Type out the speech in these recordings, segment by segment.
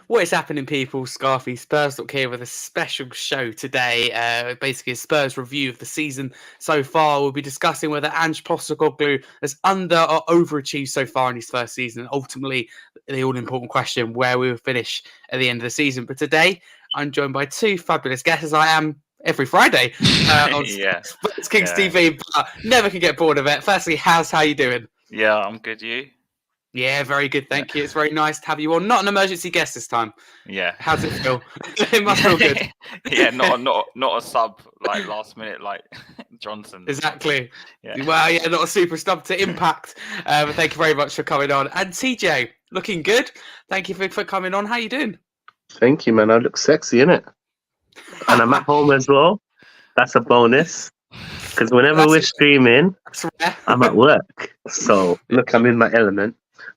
What is happening, people? Scarfy Spurs Talk here with a special show today. Basically, a Spurs review of the season so far. We'll be discussing whether Ange has under or overachieved so far in his first season. And ultimately, the all-important question, where we will finish at the end of the season. But today, I'm joined by two fabulous guests, as I am every Friday on Sports Kings TV, but never can get bored of it. Firstly, how you doing? Yeah, I'm good. You? Yeah, very good. Thank you. It's very nice to have you on. Not an emergency guest this time. Yeah. How's it feel? It must feel good. Yeah, not a sub like last minute like Johnson. Exactly. Yeah. Well, yeah, not a super stub to Impact. But thank you very much for coming on. And Teejay, looking good. Thank you for coming on. How you doing? Thank you, man. I look sexy, innit? And I'm at home as well. That's a bonus. Because whenever we're streaming, I'm at work. So, look, I'm in my element.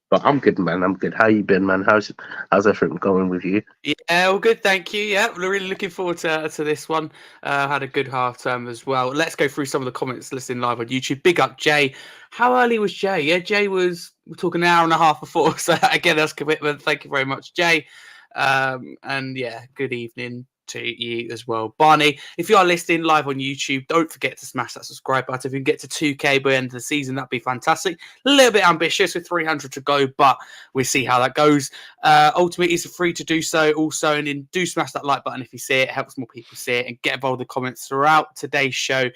But I'm good, man. I'm good. How you been, man? How's everything going with you? Yeah, all good, thank you. Yeah, we're really looking forward to this one. Had a good half term as well. Let's go through some of the comments listening live on YouTube. Big up, Jay. How early was Jay? Yeah, Jay we're talking an hour and a half before. So, again, that's commitment. Thank you very much, Jay. And yeah, good evening to you as well, Barney. If you are listening live on YouTube, don't forget to smash that subscribe button. If we can get to 2K by the end of the season, that'd be fantastic. A little bit ambitious with 300 to go, but we'll see how that goes. Ultimately, it's free to do so also, and then do smash that like button if you see it. It helps more people see it, and get involved in the comments throughout today's show.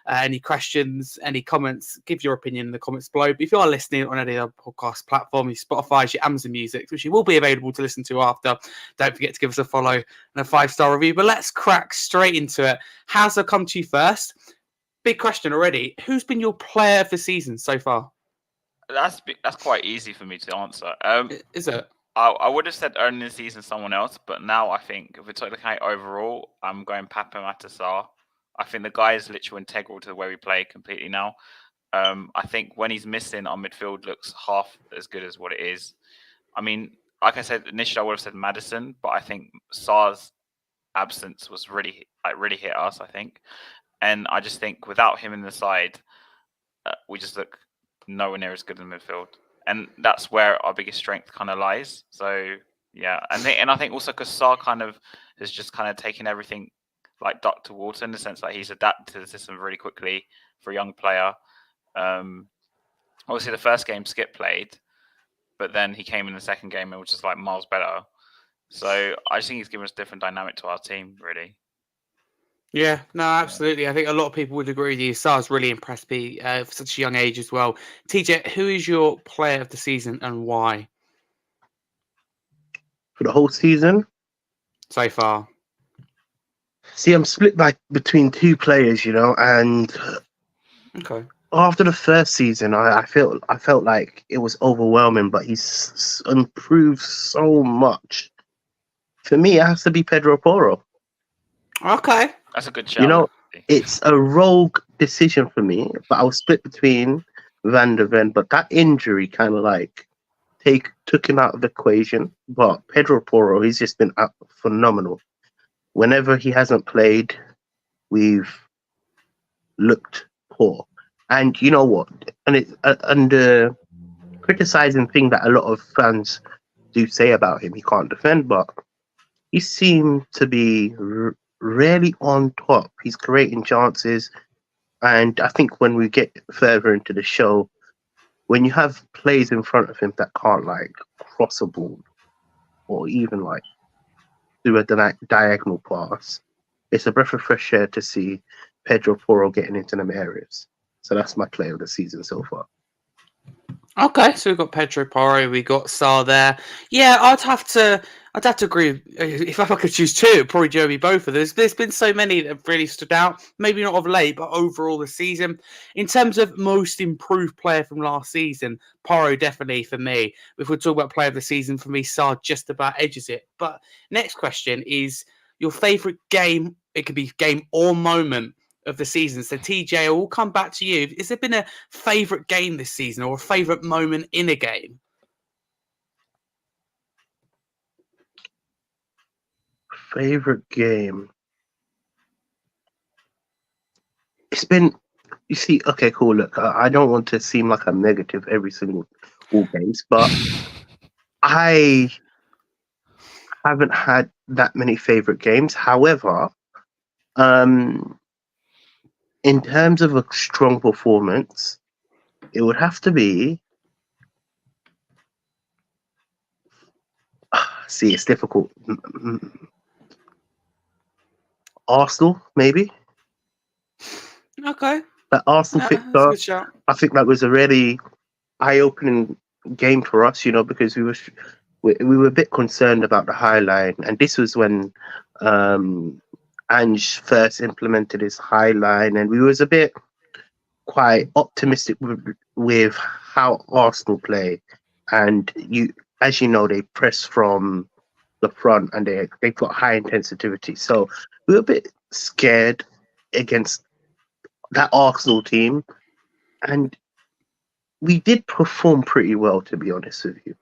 Any questions, any comments, give your opinion in the comments below. But if you are listening on any other podcast platform, your Spotify, your Amazon Music, which you will be available to listen to after, don't forget to give us a follow and a 5-star review. But let's crack straight into it. How's it come to you first? Big question already. Who's been your player of the season so far? That's quite easy for me to answer. Is it? I would have said early in the season someone else, but now I think if we're talking overall, I'm going Papa Matasar. I think the guy is literally integral to the way we play completely now. I think when he's missing, our midfield looks half as good as what it is. I mean, like I said initially, I would have said Maddison, but I think Sar's absence was really hit us, I think. And I just think without him in the side, we just look nowhere near as good in the midfield. And that's where our biggest strength kind of lies. So, yeah. And I think also because Sar kind of has just kind of taken everything like duck to water in the sense that he's adapted to the system really quickly for a young player. Obviously, the first game Skip played, but then he came in the second game and was just like miles better. So I just think he's given us a different dynamic to our team, really. Yeah, no, absolutely. Yeah. I think a lot of people would agree with you. Sar's really impressed me for such a young age as well. TJ, who is your player of the season and why? For the whole season? So far. See, I'm split between two players, and okay. After the first season, I felt like it was overwhelming, but he's improved so much. For me, it has to be Pedro Porro. Okay. That's a good shout. It's a rogue decision for me, but I was split between Van der Ven, but that injury kind of took him out of the equation. But Pedro Porro, he's just been phenomenal. Whenever he hasn't played, we've looked poor. And you know what? And it's the criticizing thing that a lot of fans do say about him, he can't defend, but he seemed to be really on top. He's creating chances. And I think when we get further into the show, when you have players in front of him that can't cross a ball or even do a diagonal pass, it's a breath of fresh air to see Pedro Porro getting into them areas. So that's my player of the season so far. Okay, so we've got Pedro Porro, we got Sar there. Yeah, I'd have to agree. If I could choose two, it'd probably be both of those. There's been so many that have really stood out. Maybe not of late, but overall the season. In terms of most improved player from last season, Porro definitely for me. If we're talking about player of the season, for me, Sar just about edges it. But next question is your favourite game. It could be game or moment of the season. So TJ, I will come back to you. Has there been a favourite game this season or a favourite moment in a game? Favorite game? It's been, you see, okay, cool. Look, I don't want to seem like I'm negative every single all games, but I haven't had that many favorite games. However, in terms of a strong performance, it would have to be. See, it's difficult. Arsenal, maybe. Okay. That Arsenal That's a fixture, good shout. I think that was a really eye-opening game for us, because we were a bit concerned about the high line, and this was when Ange first implemented his high line, and we was a bit quite optimistic with how Arsenal play, and as you know, they press from the front and they've got high intensity. So we were a bit scared against that Arsenal team, and we did perform pretty well, to be honest with you.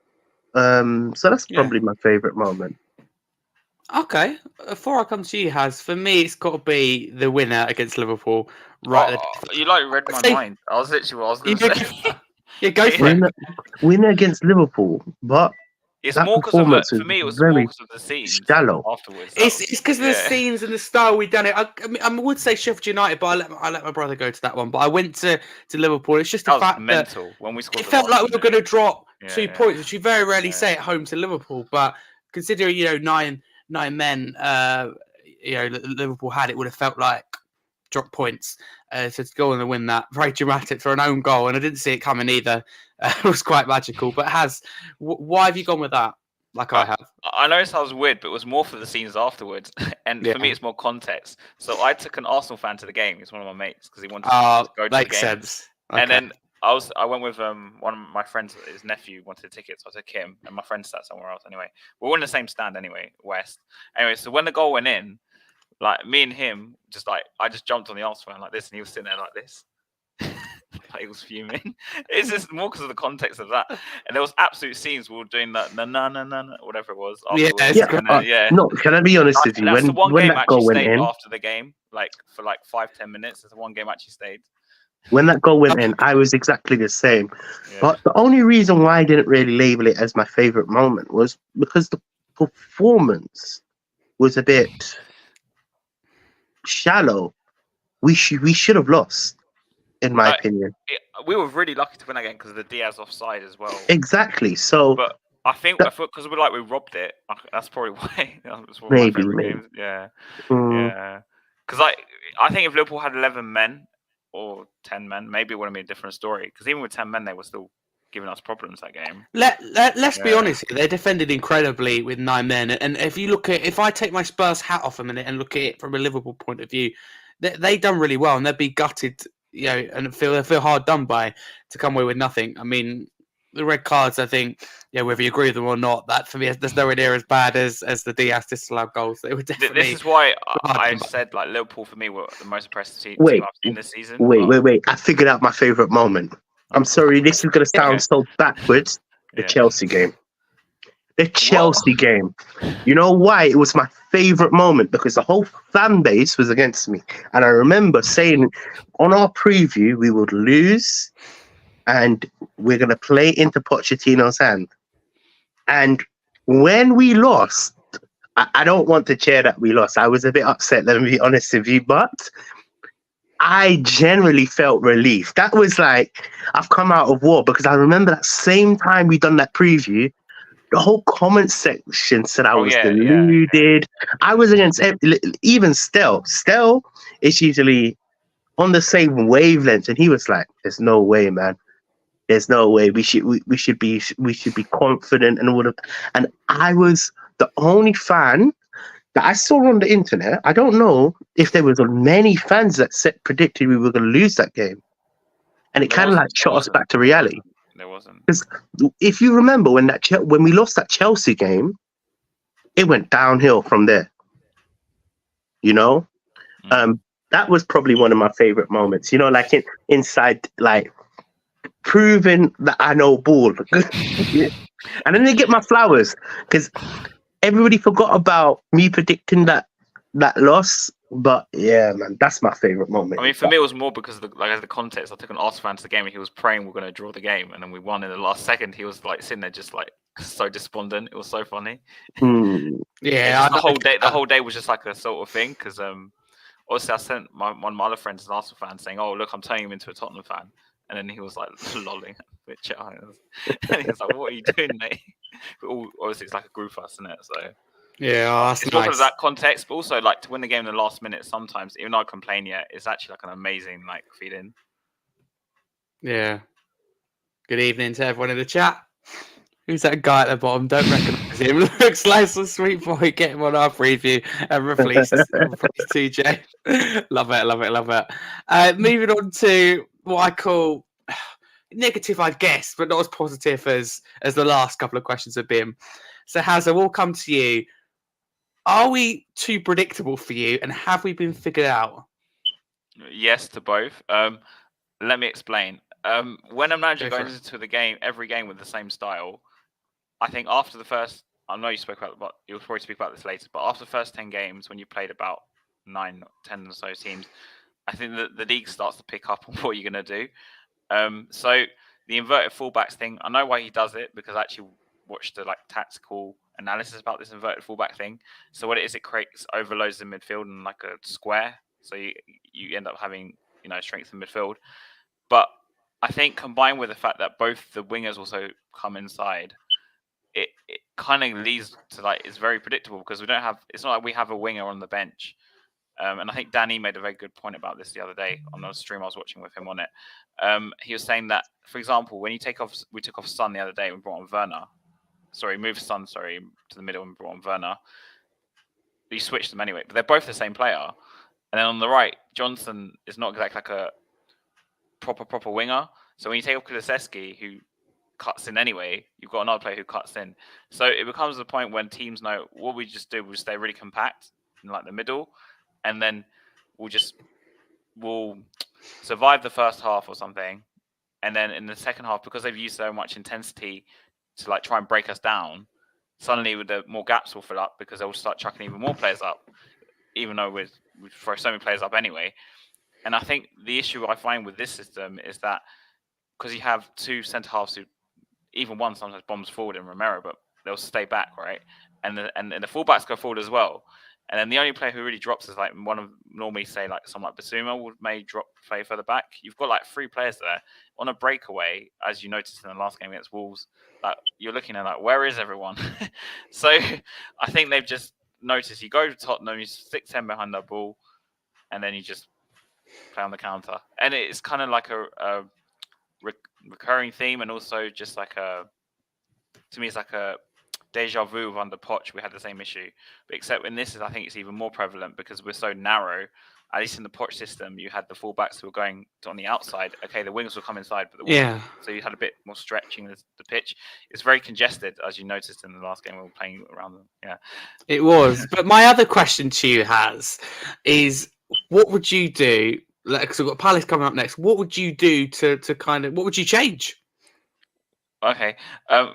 So that's probably my favourite moment. Okay. Before I come to you, Haz, for me, it's got to be the winner against Liverpool. Right. You like read my mind. I was literally what I was going to say. Yeah, go for it. Winner against Liverpool, but it's that more because of performance for me. It was very more because of the scenes shallow. afterwards. It's because of the scenes and the style we done it. I mean, I would say Sheffield United, but I let my brother go to that one. But I went to Liverpool. It's just the fact mental that when we scored. It felt like we were going to drop 2 points, which you very rarely say at home to Liverpool. But considering nine men, Liverpool had, it would have felt like drop points. So to go on and win that, very dramatic for an own goal, and I didn't see it coming either. It was quite magical. But why have you gone with that? Like I have. I know it sounds weird, but it was more for the scenes afterwards, and for me, it's more context. So I took an Arsenal fan to the game. He's one of my mates because he wanted to go to the game. Makes sense. Okay. And then I went with one of my friends. His nephew wanted tickets, so I took him, and my friend sat somewhere else. Anyway, we were in the same stand anyway, West. Anyway, so when the goal went in, like me and him, I just jumped on the Arsenal fan like this, and he was sitting there like this. Like he was fuming. It's just more because of the context of that. And there was absolute scenes we were doing that whatever it was. No, can I be honest with you? That's the one when game that goal actually went in after the game, like for 5-10 minutes. That's the one game actually stayed. When that goal went in, I was exactly the same. Yeah. But the only reason why I didn't really label it as my favorite moment was because the performance was a bit shallow. We should have lost, in my opinion. We were really lucky to win that game because of the Diaz offside as well. Exactly. So, but I think because we robbed it. That's probably why. That's maybe. Games. Yeah. Yeah. Because I think if Liverpool had 11 men or 10 men, maybe it would have been a different story. Because even with 10 men, they were still giving us problems that game. Let's be honest here. They defended incredibly with 9 men. And if I take my Spurs hat off a minute and look at it from a Liverpool point of view, they done really well, and they'd be gutted, and feel hard done by to come away with nothing. I mean, the red cards, I think, whether you agree with them or not, that for me, there's nowhere near as bad as the Diaz disallowed goals. They were definitely. This is why I said Liverpool for me were the most impressive team I've seen this season. Wait! I figured out my favorite moment. I'm sorry, this is going to sound so backwards. The Chelsea game. The Chelsea game. You know why? It was my favorite moment because the whole fan base was against me. And I remember saying on our preview, we would lose and we're going to play into Pochettino's hand. And when we lost, I don't want to cheer that we lost. I was a bit upset, let me be honest with you, but I generally felt relief. That was like, I've come out of war because I remember that same time we done that preview, the whole comment section said I was deluded. I was against even Stel. Stel is usually on the same wavelength, and he was like, "There's no way, man. There's no way. We should be confident and all of." And I was the only fan that I saw on the internet. I don't know if there was many fans that predicted we were going to lose that game, and it kind of shot us back to reality. There wasn't. Because if you remember when we lost that Chelsea game, it went downhill from there. That was probably one of my favorite moments. Inside, proving that I know ball. And then they get my flowers because everybody forgot about me predicting that loss. But yeah, man, that's my favorite moment. I mean, for me, it was more because of the context. I took an Arsenal fan to the game, and he was praying we're going to draw the game, and then we won in the last second. He was sitting there, just so despondent. It was so funny. Yeah, The whole day was just like a sort of thing because obviously I sent one of my other friends, an Arsenal fan, saying, "Oh, look, I'm turning him into a Tottenham fan," and then he was like lolling at the chat. And he was like, "What are you doing, mate?" Obviously, it's like a group of us, isn't it? So yeah, it's not because of that context, but also like to win the game in the last minute. Sometimes, even though I complain, it's actually like an amazing like feeling. Yeah. Good evening to everyone in the chat. Who's that guy at the bottom? Don't recognise him. Looks like some sweet boy. Get him on our preview and replace Teejay. Love it. Moving on to what I call negative, I guess, but not as positive as the last couple of questions have been. So, Haz, I will come to you. Are we too predictable for you, and have we been figured out? Yes to both. Let me explain. When a manager goes into the game, every game with the same style, I think after the first, I know you spoke about, but you'll probably speak about this later. But after the first 10 games, when you played about 9, 10 or so teams, I think that the league starts to pick up on what you're going to do. So the inverted fullbacks thing, I know why he does it because I actually watched the like tactical analysis about this inverted fullback thing. So what it is, it creates overloads in midfield and like a square. So you end up having strength in midfield. But I think combined with the fact that both the wingers also come inside, it kind of leads to like it's very predictable because we don't have. It's not like we have a winger on the bench. And I think Danny made a very good point about this the other day on a stream I was watching with him on it. He was saying that, for example, when we took off Son the other day and brought on Werner. Moved Son, to the middle and brought on Werner. You switched them anyway, but they're both the same player. And then on the right, Johnson is not exactly like a proper winger. So when you take off Kulusevski, who cuts in anyway, you've got another player who cuts in. So it becomes the point when teams know what we just do. We'll stay really compact in like the middle, and then we'll survive the first half or something, and then in the second half, because they've used so much intensity to like try and break us down, suddenly with the more gaps will fill up because they'll start chucking even more players up, even though we throw so many players up anyway. And I think the issue I find with this system is that because you have two centre halves who, even one sometimes bombs forward in Romero, but they'll stay back, right? And the fullbacks go forward as well. And then the only player who really drops is like normally say like someone like Basuma may drop play further back. You've got like 3 players there on a breakaway, as you noticed in the last game against Wolves. Like you're looking at like where is everyone? So I think they've just noticed you go to Tottenham, you stick 10 behind the ball, and then you just play on the counter. And it's kind of like a recurring theme, and also just like to me it's like a deja vu under Poch. We had the same issue, but except in this, I think it's even more prevalent because we're so narrow. At least in the Poch system, you had the fullbacks who were going on the outside. Okay, the wings will come inside, but so you had a bit more stretching the pitch. It's very congested, as you noticed in the last game we were playing around them. Yeah, it was. But my other question to you is what would you do? Because we've got Palace coming up next. What would you do to kind of what would you change? Okay.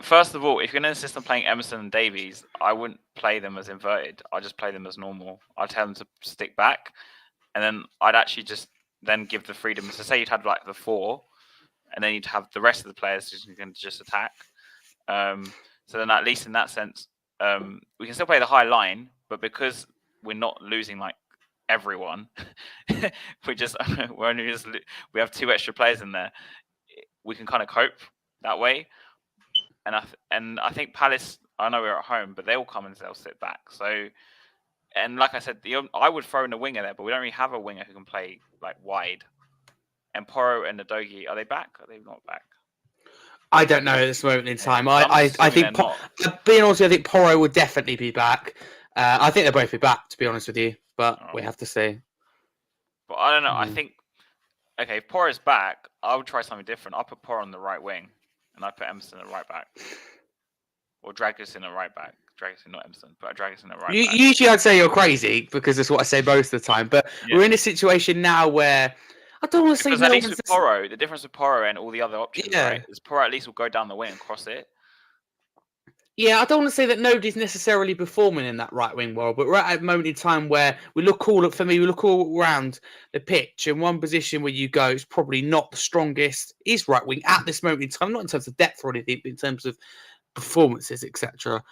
First of all, if you're going to insist on playing Emerson and Davies, I wouldn't play them as inverted. I'd just play them as normal. I'd tell them to stick back, and then I'd actually just then give the freedom. So say you'd have like the 4, and then you'd have the rest of the players who can just attack. So then at least in that sense, we can still play the high line, but because we're not losing like everyone, we have 2 extra players in there. We can kind of cope that way. And I think Palace, I know we're at home, but they'll come and they'll sit back. So, and like I said, I would throw in a winger there, but we don't really have a winger who can play like wide. And Porro and Nadogi, are they back? Are they not back? I don't know at this moment in time. I think, being honest, I think Porro would definitely be back. I think they'll both be back, to be honest with you, but we have to see. But I don't know. I think, okay, if Porro's back, I would try something different. I'll put Porro on the right wing, and I put Emerson at right back. Or Dragusin at right back. Dragusin, not Emerson, but Dragusin at right back. Usually I'd say you're crazy, because that's what I say most of the time, but we're in a situation now where I don't want to say... Because at least with Porro, the difference with Porro and all the other options, right, is Porro at least will go down the wing and cross it. Yeah, I don't want to say that nobody's necessarily performing in that right wing world, but we're at a moment in time where we look all around the pitch, and one position where you go is probably not the strongest is right wing at this moment in time, not in terms of depth or anything, but in terms of performances, etc.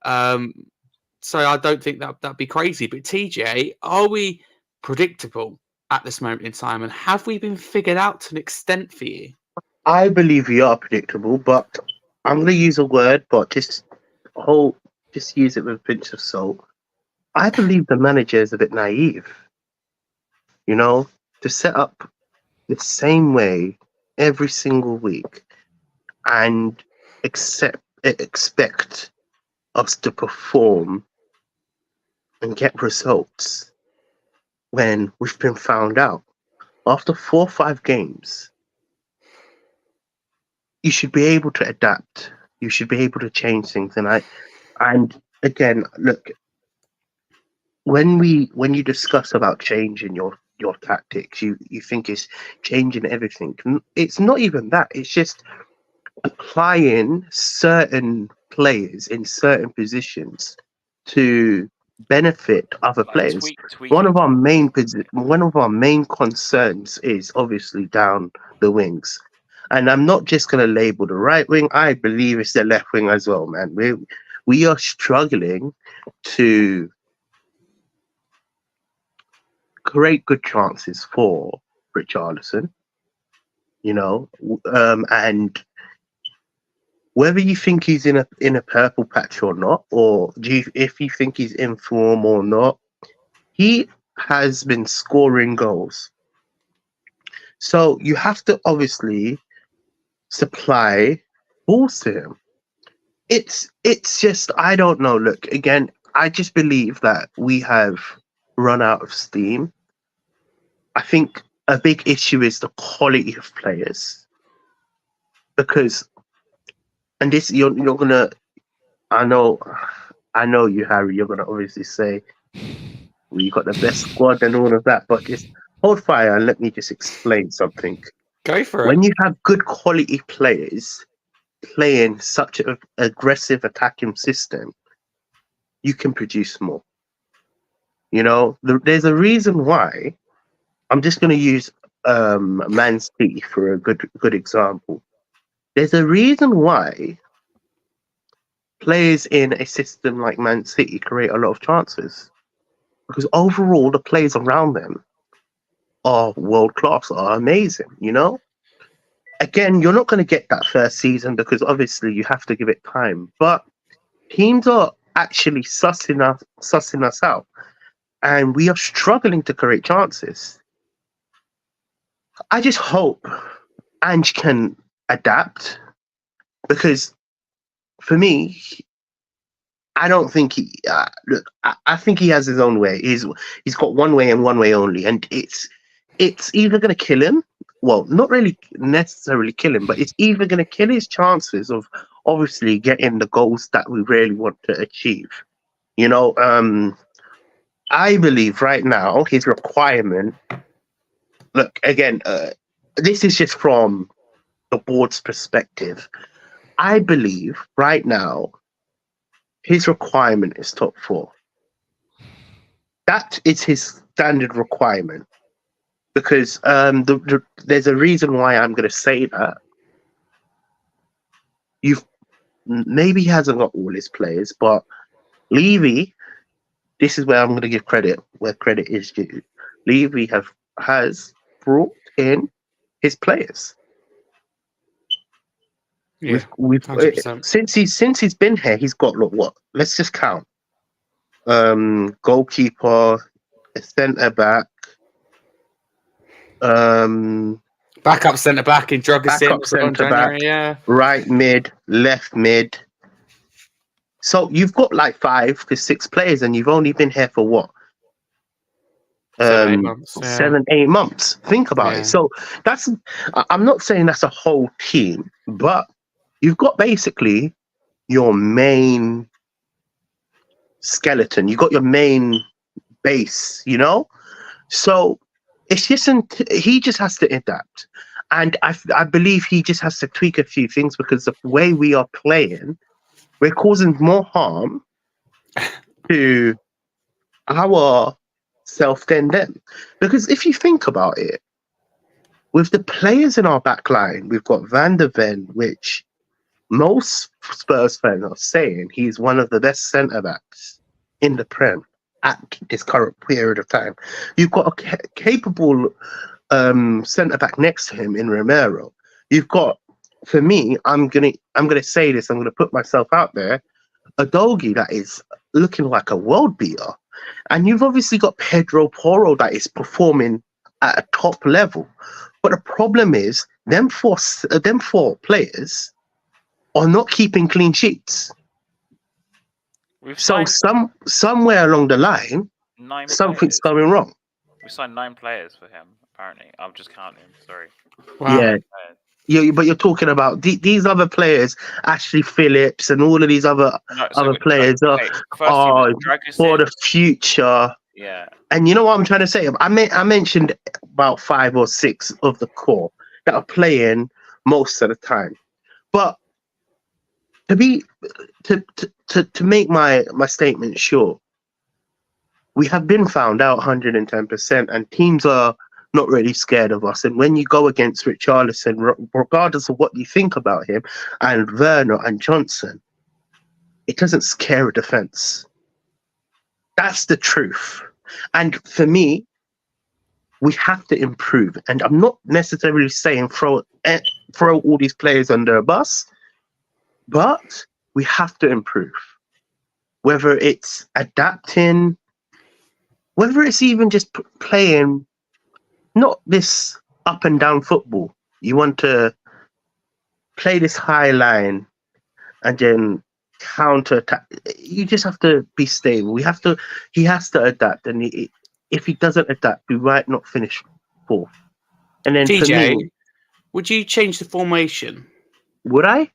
So I don't think that'd be crazy. But TJ, are we predictable at this moment in time, and have we been figured out to an extent for you? I believe we are predictable, but I'm going to use a word, but just use it with a pinch of salt. I believe the manager is a bit naive. You know, to set up the same way every single week and expect us to perform and get results when we've been found out. After 4 or 5 games, you should be able to adapt. You should be able to change things. And again, look, when you discuss about changing your tactics, you think it's changing everything. It's not even that. It's just applying certain players in certain positions to benefit other players. One of our main concerns is obviously down the wings. And I'm not just going to label the right wing. I believe it's the left wing as well, man. We are struggling to create good chances for Richarlison, and whether you think he's in a purple patch or not, or if you think he's in form or not, he has been scoring goals. So you have to obviously supply balls to him. It's just, I don't know. Look, again, I just believe that we have run out of steam. I think a big issue is the quality of players, because, and this you're gonna, I know you, Harry. You're gonna obviously say we got the best squad and all of that, but just hold fire and let me just explain something. Go for it. When you have good quality players playing such an aggressive attacking system, you can produce more. There's a reason why. I'm just going to use Man City for a good example. There's a reason why players in a system like Man City create a lot of chances, because overall the players around them are world class, are amazing. Again, you're not going to get that first season because obviously you have to give it time, but teams are actually sussing us out, and we are struggling to create chances. I just hope Ange can adapt, because for me, I don't think he. Look, I think he has his own way. He's got one way and one way only, and it's either going to kill him. Well, not really necessarily kill him, but it's either going to kill his chances of obviously getting the goals that we really want to achieve. I believe right now his requirement. Look, again, this is just from the board's perspective. I believe right now his requirement is top 4. That is his standard requirement, because there's a reason why I'm going to say that. Maybe he hasn't got all his players, but Levy, this is where I'm going to give credit where credit is due. Levy has brought in his players. Yeah, we've 100%. Since he's been here, he's got what? Let's just count. Goalkeeper, a centre back, backup centre back in backup centre back, yeah, right mid, left mid. So you've got like 5 to 6 players, and you've only been here for what? 7, 8 months. 7, 8 months. Think about it. So I'm not saying that's a whole team, but you've got basically your main skeleton. You got your main base, So it's just he just has to adapt, and I believe he just has to tweak a few things, because the way we are playing, we're causing more harm to ourselves than them. Because if you think about it, with the players in our back line, we've got Van der Ven, which most Spurs fans are saying he's one of the best centre backs in the Prem at this current period of time. You've got a capable centre back next to him in Romero. You've got, for me, I'm gonna say this. I'm gonna put myself out there. A Dogi that is looking like a world beater, and you've obviously got Pedro Porro that is performing at a top level. But the problem is, them four players are not keeping clean sheets. We've So signed somewhere along the line, 9 something's players. going wrong. We signed 9 players for him. Apparently, I'm just counting. Sorry. Wow. Yeah. But you're talking about these other players, Ashley Phillips, and all of these other players are for the future. Yeah. And you know what I'm trying to say? I mentioned about 5 or 6 of the core that are playing most of the time. But to make my statement short, we have been found out 110%, and teams are not really scared of us. And when you go against Richarlison, regardless of what you think about him, and Werner and Johnson, it doesn't scare a defense. That's the truth. And for me, we have to improve. And I'm not necessarily saying throw all these players under a bus, but we have to improve. Whether it's adapting, whether it's even just playing, not this up and down football. You want to play this high line and then counter attack. You just have to be stable. He has to adapt, and if he doesn't adapt, we might not finish 4th. And then Teejay, for me, would you change the formation? would I?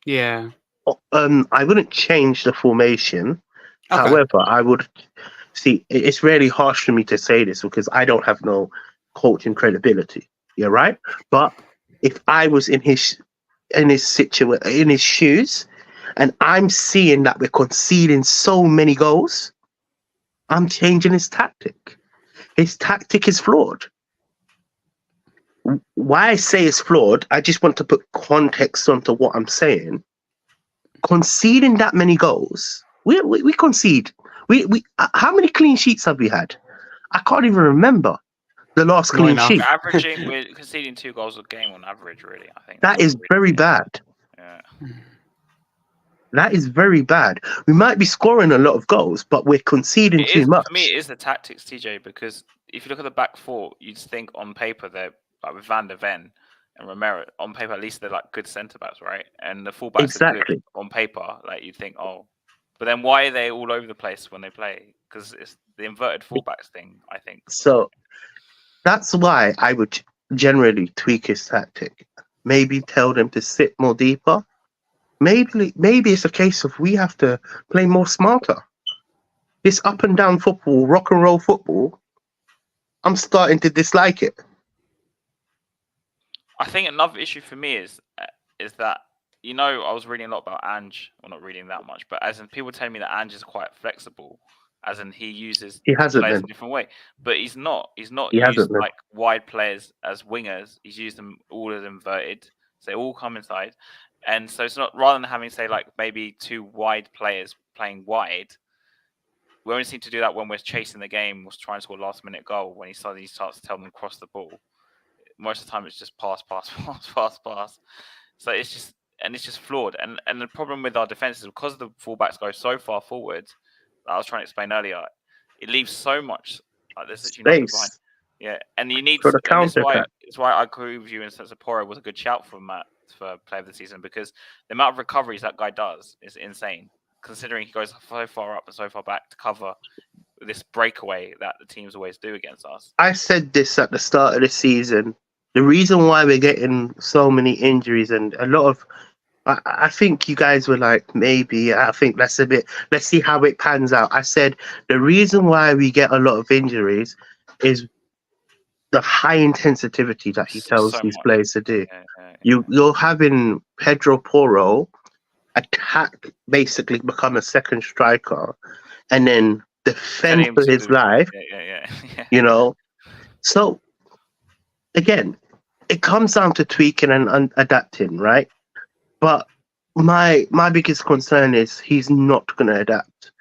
Yeah. I wouldn't change the formation. Okay. However, I would see. It's really harsh for me to say this because I don't have no coaching credibility. You're right, but if I was in his shoes, and I'm seeing that we're conceding so many goals, I'm changing his tactic. His tactic is flawed. Why I say it's flawed, I just want to put context onto what I'm saying. Conceding that many goals, we concede. We how many clean sheets have we had? I can't even remember the last clean sheet. We're conceding 2 goals a game on average, really. I think that is very bad. Yeah. That is very bad. We might be scoring a lot of goals, but we're conceding too much. For me, it is the tactics, TJ, because if you look at the back 4, you'd think on paper they're like with Van der Ven and Romero. On paper, at least they're like good centre backs, right? And the fullbacks are good on paper. Like you'd think, oh, but then why are they all over the place when they play? Because it's the inverted fullbacks thing, I think. So that's why I would generally tweak his tactic. Maybe tell them to sit more deeper. Maybe it's a case of we have to play more smarter. This up and down football, rock and roll football, I'm starting to dislike it. I think another issue for me is that, you know, I was reading a lot about Ange, well, not reading that much, but as in people telling me that Ange is quite flexible, as in he uses players in a different way, but he's not. He's not used like wide players as wingers. He's used them all as inverted, so they all come inside. And so it's not, rather than having, say, like maybe 2 wide players playing wide, we only seem to do that when we're chasing the game, was trying to score a last-minute goal, when he starts to tell them to cross the ball. Most of the time, it's just pass. So it's just flawed. And the problem with our defense is because the fullbacks go so far forward, I was trying to explain earlier, it leaves so much like there's actually nothing behind. Yeah, and you need. That's why I agree with you in the sense that Porro was a good shout for Matt for player of the season, because the amount of recoveries that guy does is insane, considering he goes so far up and so far back to cover this breakaway that the teams always do against us. I said this at the start of the season. The reason why we're getting so many injuries and a lot of, I think you guys were like, maybe, I think that's a bit, let's see how it pans out. I said the reason why we get a lot of injuries is the high intensity that he tells these players to do. You're having Pedro Porro attack, basically become a second striker, and then defend for his life. You know, so again, it comes down to tweaking and adapting, right? But my biggest concern is he's not going to adapt,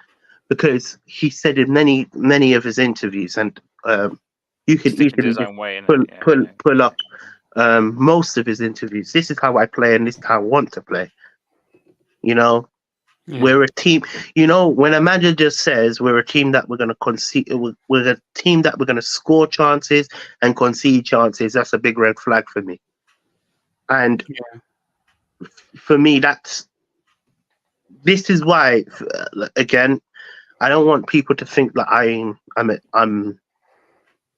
because he said in many of his interviews, and you can Sticking to easily his just own way, pull innit? pull Yeah. pull up most of his interviews. This is how I play, and this is how I want to play. You know, Yeah. we're a team. You know, when a manager just says we're a team that we're going to concede, we're a team that we're going to score chances and concede chances, that's a big red flag for me. And Yeah. for me, this is why. Again, I don't want people to think that I'm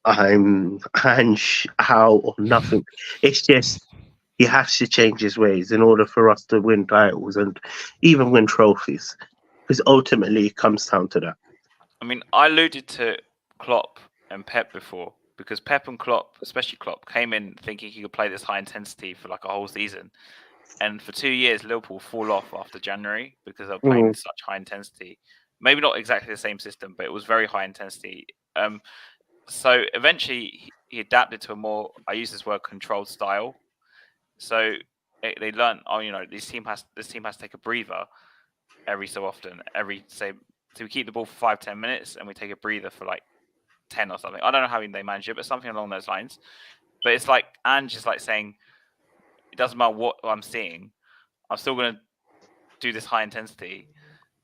Ange how or nothing. It's just he has to change his ways in order for us to win titles and even win trophies, because ultimately it comes down to that. I mean, I alluded to Klopp and Pep before, because Pep and Klopp, especially Klopp, came in thinking he could play this high intensity for like a whole season. And for 2 years, Liverpool fall off after January because they're playing such high intensity. Maybe not exactly the same system, but it was very high intensity. So eventually he adapted to a more, I use this word, controlled style. So they learned, oh, this team has to take a breather every so often. So we keep the ball for 5-10 minutes and we take a breather for like 10 or something. I don't know how they manage it, but something along those lines. But it's like Ange is like saying, it doesn't matter what I'm seeing, I'm still going to do this high intensity.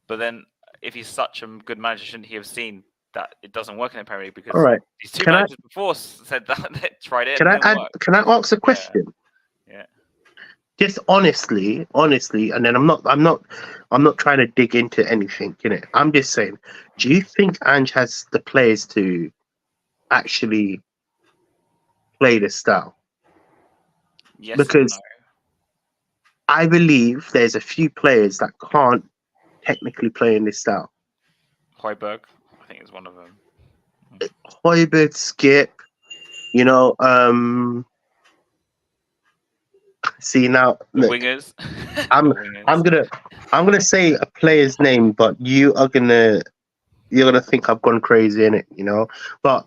But then, if he's such a good manager, shouldn't he have seen that it doesn't work in the Premier League? All Because right. these two Can I managers before said that they tried it can and I it didn't add? work. Can I ask a Yeah, question? yeah. Just honestly, and then I'm not trying to dig into anything, I'm just saying, do you think Ange has the players to actually play this style? Yes and Because no. I believe there's a few players that can't technically play in this style. Højbjerg, I think, is one of them. Højbjerg, Skip, see now, The look, wingers. I'm The wingers. I'm gonna say a player's name, but you're gonna think I've gone crazy in it, But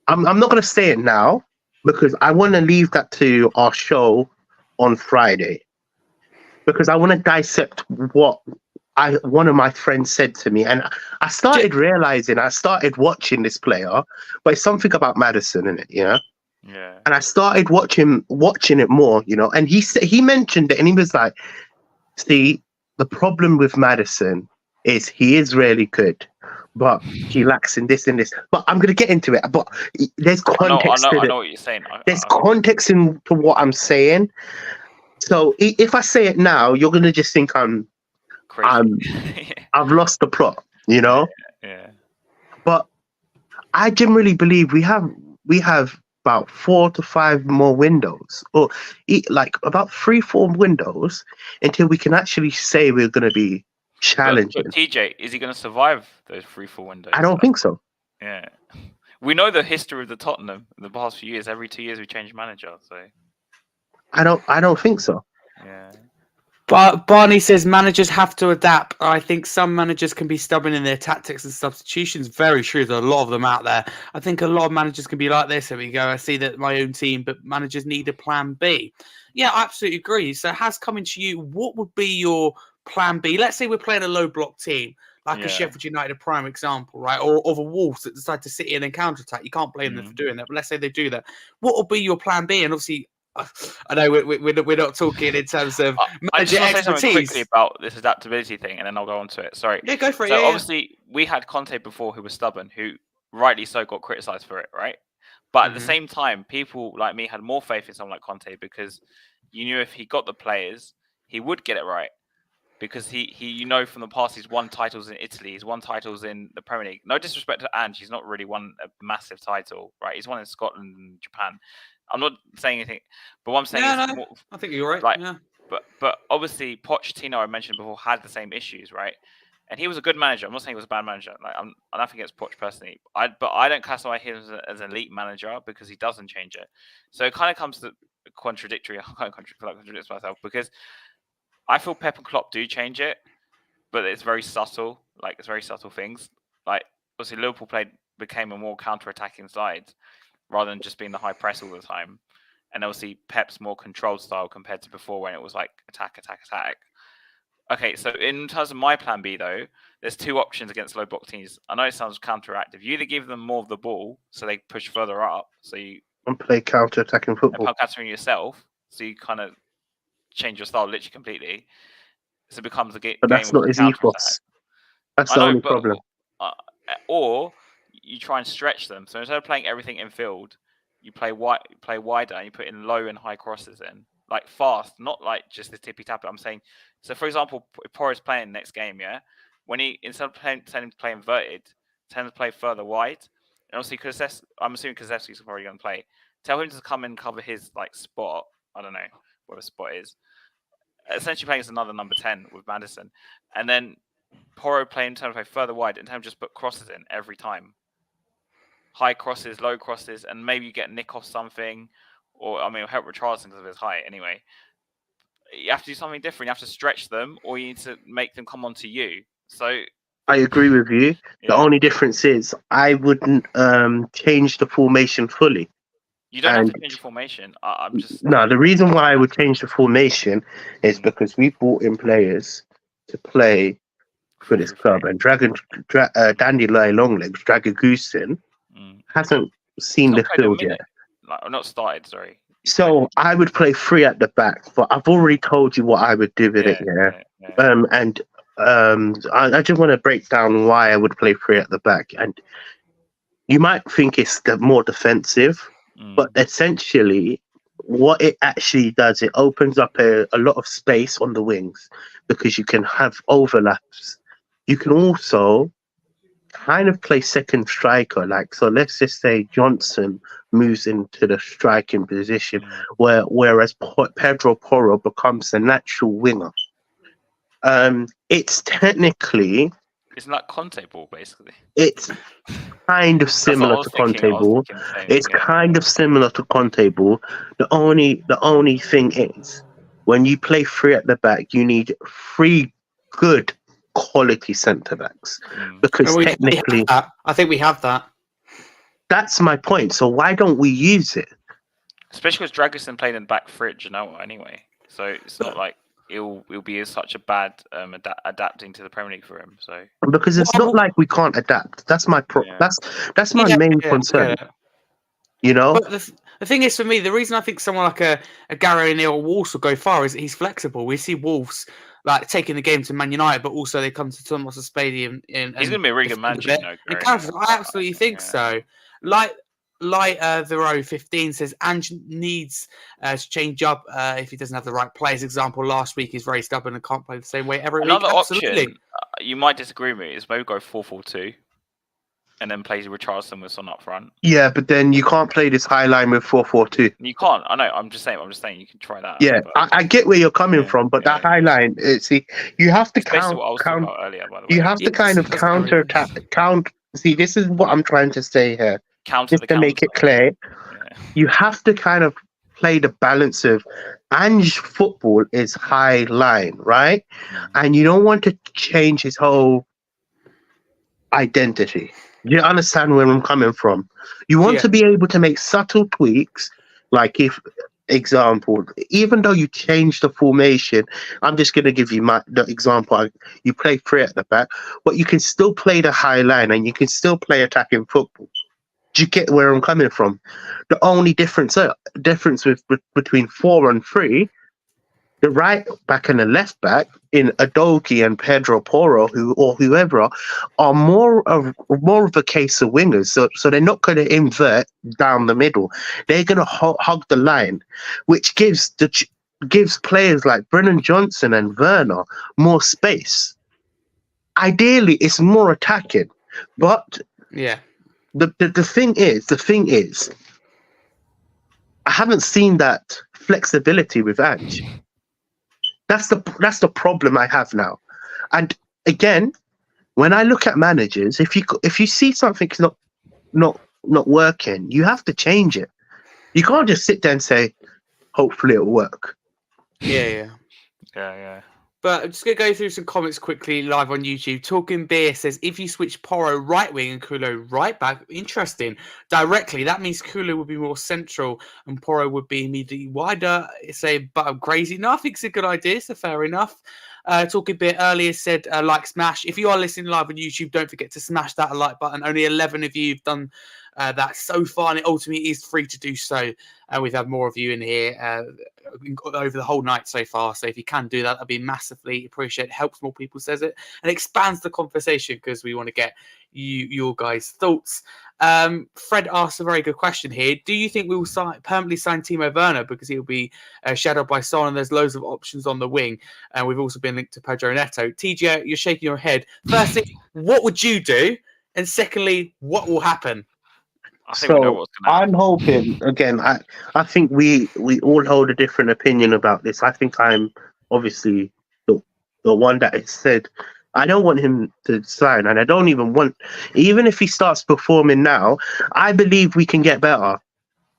I'm not gonna say it now, because I want to leave that to our show on Friday, because I want to dissect what one of my friends said to me, and I started realizing, I started watching this player, but it's something about Madison in it, Yeah. And I started watching it more, and he mentioned it, and he was like, see, the problem with Madison is he is really good, but he lacks in this and this. But I'm gonna get into it. But there's context to I it. know what you're saying. There's context into what I'm saying. So if I say it now, you're gonna just think crazy. I've lost the plot, Yeah. But I generally believe we have about 4 to 5 more windows, or like about 3-4 windows, until we can actually say we're going to be challenging. But Teejay, is he going to survive those 3-4 windows? I don't think so. Yeah. We know the history of the Tottenham in the past few years. Every 2 years we change manager, so I don't think so. yeah. But Barney says managers have to adapt. I think some managers can be stubborn in their tactics and substitutions. Very true. There's a lot of them out there. I think a lot of managers can be like this. There we go. I see that my own team, but managers need a plan B. Yeah, I absolutely agree. So Has coming to you, what would be your plan B? Let's say we're playing a low block team, like a Sheffield United prime example, right? Or of a Wolves that decide to sit in and counter attack. You can't blame them for doing that. But let's say they do that. What will be your plan B? And obviously, I know we're not talking in terms of I just want to say something expertise. quickly about this adaptability thing, and then I'll go on to it. Sorry. Yeah, go for it. So obviously we had Conte before, who was stubborn, who rightly so got criticised for it, right? But at the same time, people like me had more faith in someone like Conte, because you knew if he got the players, he would get it right. Because he from the past, he's won titles in Italy, he's won titles in the Premier League. No disrespect to Ange, he's not really won a massive title, right? He's won in Scotland and Japan. I'm not saying anything, but what I'm saying is, more, I think you're right. Like, yeah. But obviously Pochettino, I mentioned before, had the same issues, right? And he was a good manager. I'm not saying he was a bad manager. Like, I'm nothing against Poch personally. But I don't classify him as an elite manager, because he doesn't change it. So it kind of comes to contradictory. I can't contradict myself, because I feel Pep and Klopp do change it, but it's very subtle. Like, it's very subtle things. Like, obviously Liverpool became a more counter-attacking side rather than just being the high press all the time. and obviously Pep's more controlled style compared to before when it was like attack, attack, attack. Okay, so in terms of my plan B though, there's two options against low block teams. I know it sounds counteractive. You either give them more of the ball so they push further up, so you And play counter-attacking football. countering yourself, so you kind of change your style literally completely. So it becomes a game. But that's not his ethos. That's the only problem. Or you try and stretch them. So instead of playing everything in field, you play wider and you put in low and high crosses in, like fast, not like just the tippy tappy. I'm saying, so for example, if Porro's playing next game, yeah, when he instead of telling him to play inverted, tend to play further wide. And obviously, because I'm assuming Kulusevski's probably going to play. Tell him to come and cover his like spot. I don't know what the spot is. Essentially, playing as another number 10 with Madison, and then Porro playing to play further wide and just put crosses in every time. High crosses, low crosses, and maybe you get Nick off something, or I mean, help Richarlison because of his height. Anyway, you have to do something different. You have to stretch them, or you need to make them come onto you. So I agree with you. The only difference is I wouldn't change the formation fully. You don't have to change the formation. I'm just the reason why I would change the formation is because we brought in players to play for this club, and Dandelion Longlegs, Dragagoosen, hasn't seen the field yet. Not started, sorry. So I would play 3 at the back, but I've already told you what I would do with it. I just want to break down why I would play 3 at the back, and you might think it's more defensive, but essentially what it actually does, it opens up a lot of space on the wings because you can have overlaps. You can also kind of play second striker, like, so let's just say Johnson moves into the striking position, whereas Pedro Porro becomes a natural winger. It's technically, isn't that Conte ball basically? It's kind of similar to Conte ball. It's kind of similar to Conte ball. The only thing is, when you play 3 at the back, you need 3 good quality centre backs, because technically, I think we have that. That's my point. So why don't we use it? Especially because Dragusin played in the back fridge, anyway. So it's not like it'll be such a bad adapting to the Premier League for him. So because it's not like we can't adapt. That's my that's my main concern. Yeah. You know. But the thing is, for me, the reason I think someone like a Gary O'Neill or Wolves will go far is that he's flexible. We see Wolves like taking the game to Man United, but also they come to Thomas Stadium. He's going to be a really good manager. I absolutely think so. Like the 15 says, Ange needs to change up if he doesn't have the right players. Example, last week he's very stubborn and can't play the same way every week. Another option, you might disagree with me, is maybe go 4-4-2 and then play Richarlison with Son up front. Yeah, but then you can't play this high line with 4-4-2. You can't. I know. I'm just saying you can try that. Yeah, I get where you're coming from, but that high line, see, you have to counter attack. See, this is what I'm trying to say here. Just to make it clear, you have to kind of play the balance of Ange football is high line, right? And you don't want to change his whole identity. You understand where I'm coming from? You want to be able to make subtle tweaks, like if, example, even though you change the formation, I'm just going to give you the example. You play 3 at the back, but you can still play the high line and you can still play attacking football. Do you get where I'm coming from? The only difference between 4 and 3, the right back and the left back in Adogi and Pedro Porro, whoever are more of a case of wingers. So they're not going to invert down the middle. They're going to hug the line, which gives players like Brennan Johnson and Werner more space. Ideally, it's more attacking, but The thing is, I haven't seen that flexibility with Ange. That's the problem I have now. And again, when I look at managers, if you see something's not working, you have to change it. You can't just sit there and say, hopefully it'll work. Yeah. But I'm just going to go through some comments quickly live on YouTube. Talking Beer says, if you switch Porro right wing and Kulo right back, interesting. Directly, that means Kulo would be more central and Porro would be immediately wider. But I'm crazy. No, I think it's a good idea, so fair enough. Talking Beer earlier said, like smash. If you are listening live on YouTube, don't forget to smash that like button. Only 11 of you have done that so far, and it ultimately is free to do so. We've had more of you in here over the whole night so far. So if you can do that, that'd be massively appreciated. Helps more people, says it, and expands the conversation because we want to get your guys' thoughts. Fred asks a very good question here. Do you think we will permanently sign Timo Werner because he'll be shadowed by Son and there's loads of options on the wing? And we've also been linked to Pedro Neto. Teejay, you're shaking your head. Firstly, what would you do? And secondly, what will happen? I think we know what's going to happen. I'm hoping again. I think we all hold a different opinion about this. I think I'm obviously the one that has said I don't want him to sign, and I don't even if he starts performing now. I believe we can get better.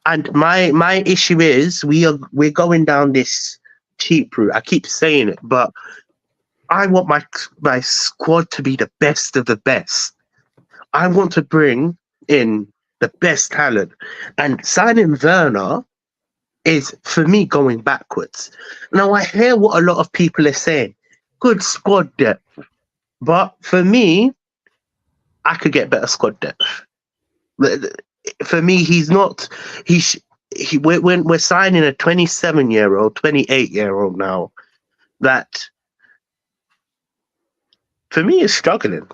And my issue is we're going down this cheap route. I keep saying it, but I want my squad to be the best of the best. I want to bring in the best talent, and signing Werner is for me going backwards. Now I hear what a lot of people are saying, good squad depth, but for me, I could get better squad depth. For me, we're signing a 27-year-old, 28-year-old now that for me is struggling.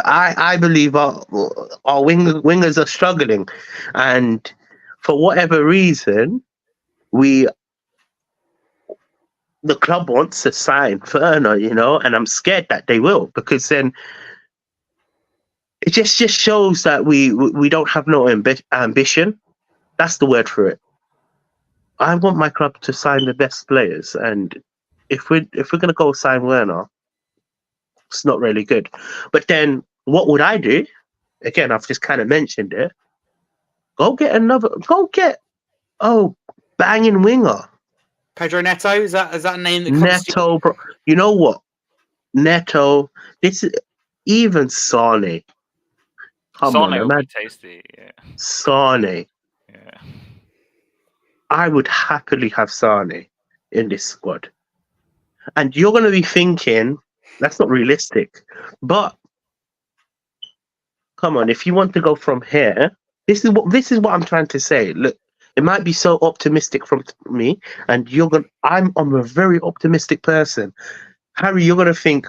I believe our wingers are struggling, and for whatever reason, the club wants to sign Werner, and I'm scared that they will, because then it just shows that we don't have no ambition. That's the word for it. I want my club to sign the best players, and if we're gonna go sign Werner, it's not really good. But then what would I do? Again, I've just kind of mentioned it. Go get banging winger. Pedro Neto, is that a name that comes Neto, bro. You know what? Neto, this is even Sane. Come on, Sane would be tasty. Yeah. Sane. Yeah. I would happily have Sane in this squad. And you're going to be thinking, that's not realistic. But come on, if you want to go from here, this is what I'm trying to say. Look, it might be so optimistic from me, and I'm a very optimistic person. Harry, you're gonna think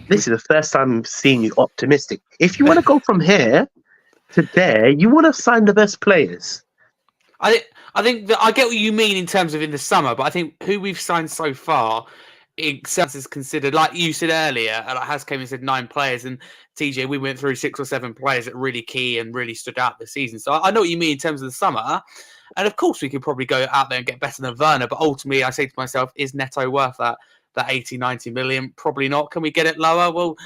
this is the first time I've seen you optimistic. If you want to go from here to there, you want to sign the best players. I think that I get what you mean in terms of in the summer, but I think who we've signed so far, itself is considered, like you said earlier, like Haz came and said 9 players, and Teejay, we went through 6 or 7 players that are really key and really stood out this season. So I know what you mean in terms of the summer. And of course, we could probably go out there and get better than Werner, but ultimately, I say to myself, is Neto worth that 80, 90 million? Probably not. Can we get it lower? Well,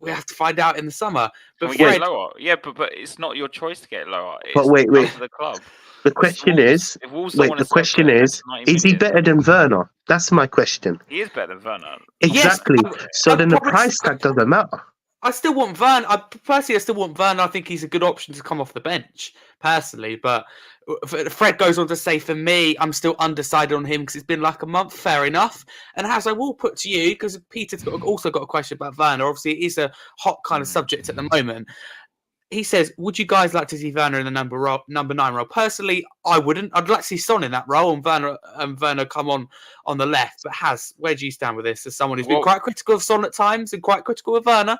we have to find out in the summer. But Can we get it lower? Yeah, but it's not your choice to get it lower. It's but wait. to the club. The question is, is he better than Werner? That's my question. He is better than Werner. Exactly. So then the price tag doesn't matter. I still want Werner. I still want Werner. I think he's a good option to come off the bench, personally. But Fred goes on to say, for me, I'm still undecided on him because it's been like a month. Fair enough. And Haz, I will put to you, because Peter's also got a question about Werner. Obviously, it is a hot kind of subject at the moment. He says, would you guys like to see Werner in the number 9 role? Personally, I wouldn't. I'd like to see Son in that role and Werner come on the left. But Haz, where do you stand with this as someone who's been quite critical of Son at times and quite critical of Werner?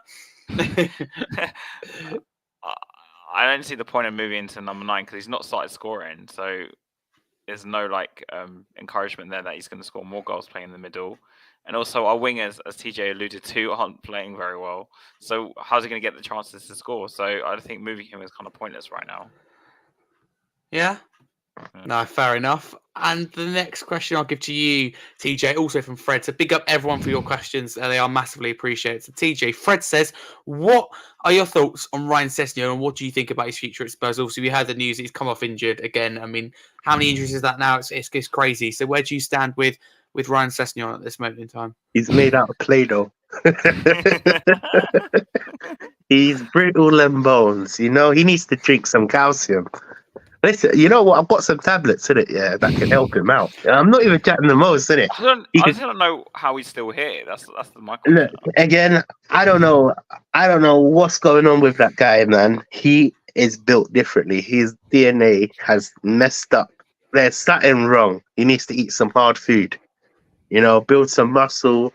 I don't see the point of moving into number 9 because he's not started scoring. So there's no encouragement there that he's going to score more goals playing in the middle. And also our wingers, as Teejay alluded to, aren't playing very well. So how's he going to get the chances to score? So I think moving him is kind of pointless right now. Yeah. No, fair enough. And the next question I'll give to you, TJ, also from Fred. So big up everyone for your questions. They are massively appreciated. So TJ, Fred says, what are your thoughts on Ryan Sessegnon and what do you think about his future at Spurs? Obviously, we heard the news that he's come off injured again. I mean, how many injuries is that now? It's crazy. So where do you stand with Ryan Sessegnon at this moment in time? He's made out of Play-Doh. He's brittle and bones. You know, he needs to drink some calcium. Listen, you know what? I've got some tablets in it, yeah, that can help him out. I'm not even chatting the most, in it. I just don't know how he's still here. That's my question. Look, again, I don't know what's going on with that guy, man. He is built differently. His DNA has messed up. There's something wrong. He needs to eat some hard food. You know, build some muscle.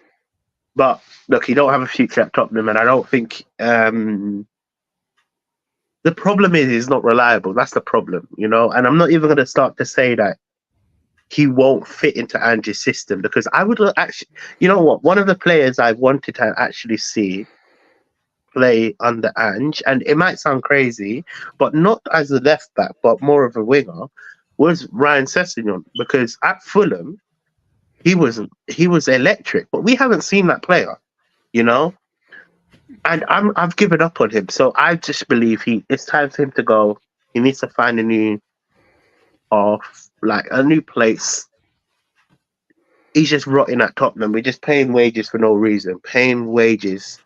But look, he don't have a future at Tottenham, and I don't think the problem is he's not reliable. That's the problem, you know. And I'm not even going to start to say that he won't fit into Ange's system, because I would actually, you know what, one of the players I wanted to actually see play under Ange, and it might sound crazy, but not as a left back, but more of a winger, was Ryan Sessegnon, because at Fulham he was electric, but we haven't seen that player, you know. And I've given up on him, so I just believe it's time for him to go. He needs to find a new place. He's just rotting at Tottenham. We're just paying wages for no reason. Paying wages.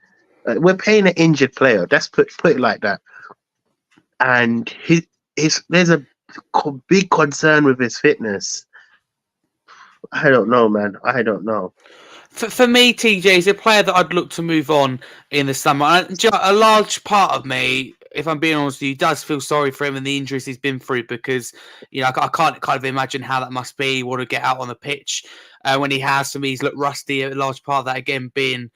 We're paying an injured player. Let's put it like that. And there's a big concern with his fitness. I don't know, man. I don't know. For me, TJ is a player that I'd look to move on in the summer. And a large part of me, if I'm being honest with you, does feel sorry for him and the injuries he's been through, because, you know, I can't kind of imagine how that must be. Want to get out on the pitch when he has. For me, he's looked rusty. A large part of that, again, being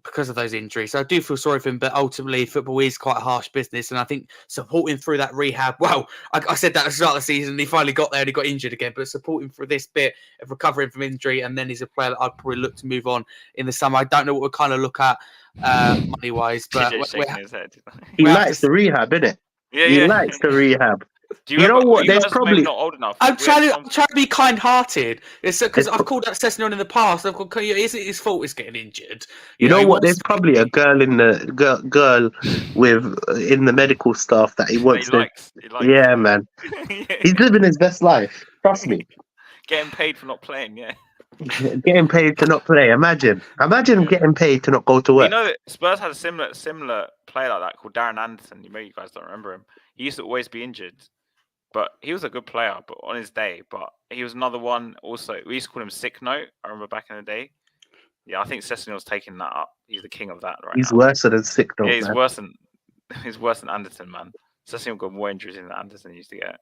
because of those injuries. So I do feel sorry for him, but ultimately football is quite a harsh business. And I think supporting through that rehab, well, I said that at the start of the season, and he finally got there and he got injured again, but supporting through this bit of recovering from injury, and then he's a player that I'd probably look to move on in the summer. I don't know what we'll kind of look at money-wise, but shaking his head. He likes the rehab, innit? Yeah, he likes the rehab. You know what? There's probably not old enough. I'm trying to be kind-hearted. It's because I've called out Sessegnon in the past. I've gone, is it his fault he's getting injured? You know what? There's probably a girl in the girl in the medical staff that he wants to. He likes. Yeah, man. He's living his best life. Trust me. Getting paid for not playing. Yeah. Getting paid to not play. Imagine getting paid to not go to work. You know, Spurs had a similar player like that called Darren Anderson. Maybe you guys don't remember him. He used to always be injured. But he was a good player, but on his day. But he was another one also. We used to call him Sick Note. I remember back in the day. Yeah, I think Sessegnon's taking that up. He's the king of that right now. He's worse than Sick Note. Yeah, he's worse than Anderson, man. Sessegnon got more injuries than Anderson used to get.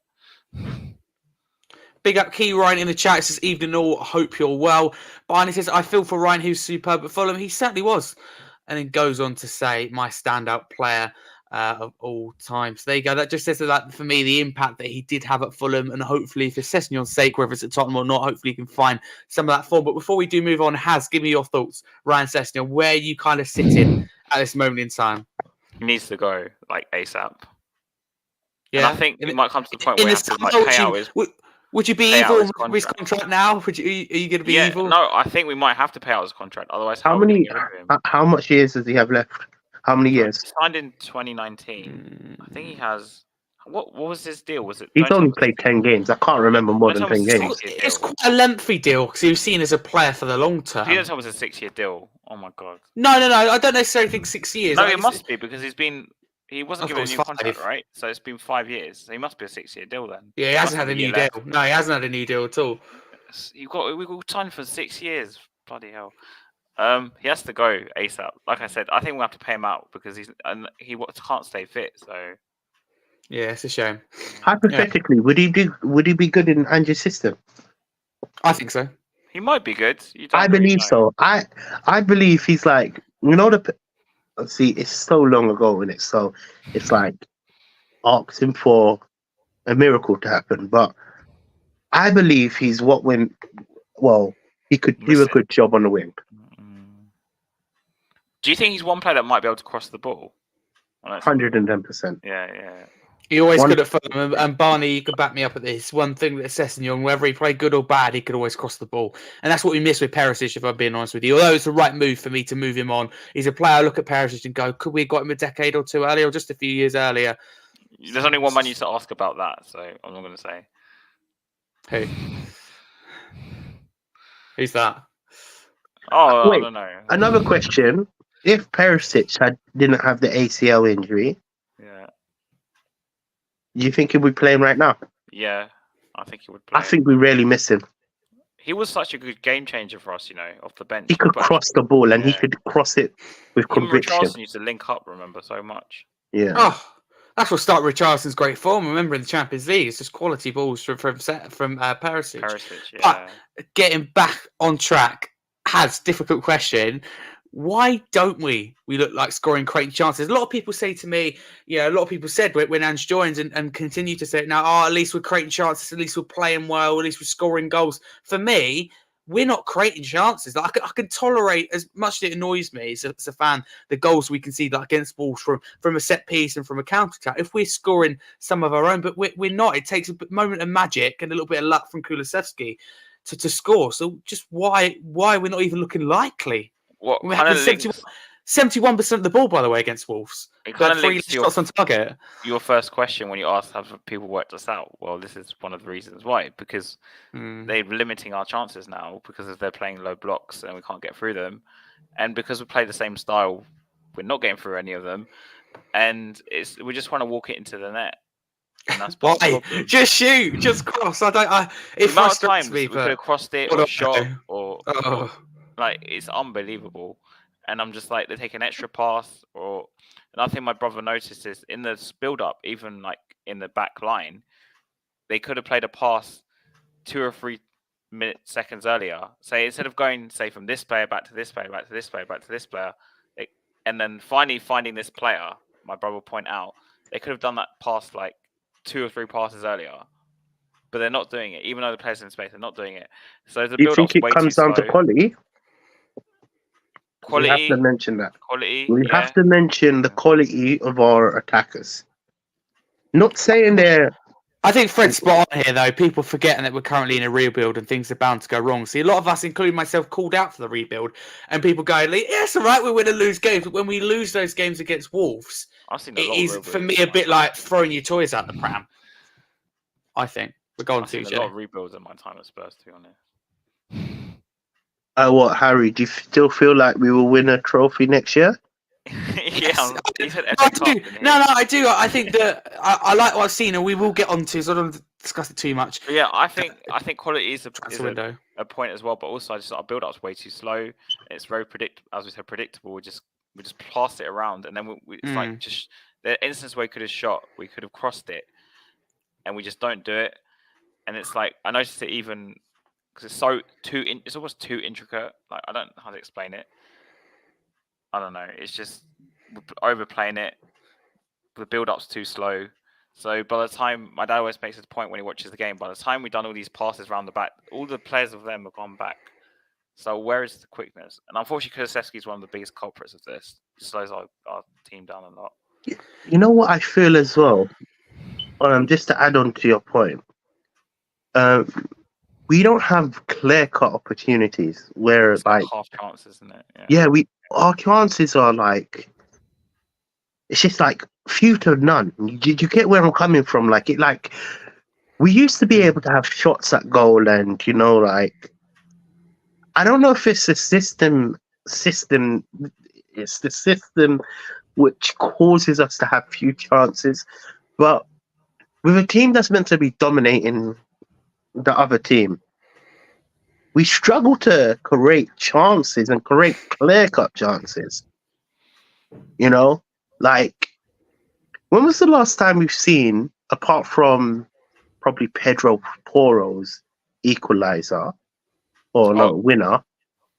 Big up Key Ryan in the chat. It says, evening all, hope you're well. Barney says, I feel for Ryan, who's superb at Fulham. He certainly was. And then goes on to say, my standout player of all time. So there you go. That just says that for me, the impact that he did have at Fulham, and hopefully for Sessegnon's sake, whether it's at Tottenham or not, hopefully he can find some of that form. But before we do move on, Haz, give me your thoughts, Ryan Sessegnon, where you kind of sitting at this moment in time. He needs to go like ASAP. Yeah, and I think it might come to the point where he has to like pay out his. Would you be evil with his contract now? Are you going to be evil? No, I think we might have to pay out his contract. Otherwise, how much years does he have left? How many years? He signed in 2019. I think he has. What was his deal? Was it? He's only played 10 games. I can't remember more than 10 games. It's quite a lengthy deal because he was seen as a player for the long term. He was a 6-year deal. Oh my god. No. I don't necessarily think 6 years. No, it must be because he wasn't given a new 5. contract, right? So it's been 5 years. So he must be a 6-year deal then. Yeah, he hasn't had a new deal. No, he hasn't had a new deal at all. We got signed for 6 years. Bloody hell. He has to go ASAP. Like I said, I think we'll have to pay him out because he can't stay fit. So yeah, it's a shame. Hypothetically, would he be good in Ange's system? I think so. He might be good. I believe so. I believe he's like, you know, see, it's so long ago, and so it's like asking for a miracle to happen. But I believe he's he could do a good job on the wing. Do you think he's one player that might be able to cross the ball? 110%. Yeah. He always One- good at Fulham, and Barney, you could back me up at this. One thing that assessing you on whether he played good or bad, he could always cross the ball, and that's what we miss with Perisic. If I'm being honest with you, although it's the right move for me to move him on, he's a player. I look at Perisic and go, could we have got him a decade or two earlier, or just a few years earlier? There's only one man you to ask about that, so I'm not going to say. Who? Who's that? Oh, Wait, I don't know. Another question: if Perisic didn't have the ACL injury, Yeah, do you think he'd be playing right now? yeah, I think he would play. I think we really miss him. He was such a good game changer for us, off the bench. He could But cross the ball, and he yeah. could cross it with Even conviction. Richarlison used to link up, remember, so much. Yeah. Oh, that's what started Richarlison's great form. Remember in the Champions League, it's just quality balls from Perisic. Perisic, yeah. But getting back on track, has difficult question. Why don't we look like scoring creating chances? A lot of people say to me, a lot of people said when Ange joins and continue to say it now, at least we're creating chances, at least we're playing well, at least we're scoring goals. For me, we're not creating chances. Like, I can tolerate, as much as it annoys me as a fan, the goals we concede like against Wolves from a set piece and from a counter attack. If we're scoring some of our own, but we're not. It takes a moment of magic and a little bit of luck from Kulusevski to score. So just why we're not even looking likely? What We're kind of having links 71% of the ball, by the way, against Wolves. it kind of Three links to shots on target. your first question when you asked have people worked us out? Well, this is one of the reasons why, because they're limiting our chances now because if they're playing low blocks and we can't get through them, and because we play the same style, we're not getting through any of them, and we just want to walk it into the net. And that's part of the problem. Just shoot, just cross. It The amount of frustrates times me. we could have crossed it what or do I shot do? or like it's unbelievable. And I'm just like they take an extra pass and I think my brother noticed this in the build up, even like in the back line, they could have played a pass 2 or 3 seconds earlier. Say instead of going from this player back to this player, back to this player, back to this player, and then finally finding this player, my brother will point out, they could have done that pass like 2 or 3 passes earlier. But they're not doing it, even though the players in space, they're not doing it. So the Do you build-up's think it way comes too down to slow. quality? We have Quality, to mention that. We yeah. have to mention the quality of our attackers. Not saying they're. I think Fred's spot on here, though. People forgetting that we're currently in a rebuild and things are bound to go wrong. See, a lot of us, including myself, called out for the rebuild, and people go, "Yeah, it's all right. We win and lose games." But when we lose those games against Wolves, I've seen it is for me a bit like throwing your toys out the pram. I think we're going I've seen to a lot of rebuilds in my time at Spurs, to be honest. What, Harry? Do you still feel like we will win a trophy next year? Yeah, he said I FA do. Cup, didn't he? No, I do. I think that I like what I've seen, and we will get on to. So I don't want to discuss it too much. But yeah, I think quality is window. a point as well, but also just our build-up's way too slow. It's very predictable. We just pass it around, and then it's like just the instance where we could have shot, we could have crossed it, and we just don't do it. And it's like I noticed it even because it's almost too intricate. Like I don't know how to explain it. I don't know. It's just overplaying it. The build-up's too slow. So by the time my dad always makes this point when he watches the game, by the time we've done all these passes around the back, all the players of them have gone back. So where is the quickness? And unfortunately, Kulusevski is one of the biggest culprits of this. It slows our team down a lot. You know what I feel as well? Just to add on to your point, we don't have clear-cut opportunities where It's like half chances, isn't it? yeah, our chances are like it's just like few to none. You get where I'm coming from? We used to be able to have shots at goal, and like I don't know if it's the system. It's the system which causes us to have few chances, but with a team that's meant to be dominating the other team, we struggle to create chances and create clear-cut chances. Like when was the last time we've seen, apart from probably Pedro Porro's equalizer or winner?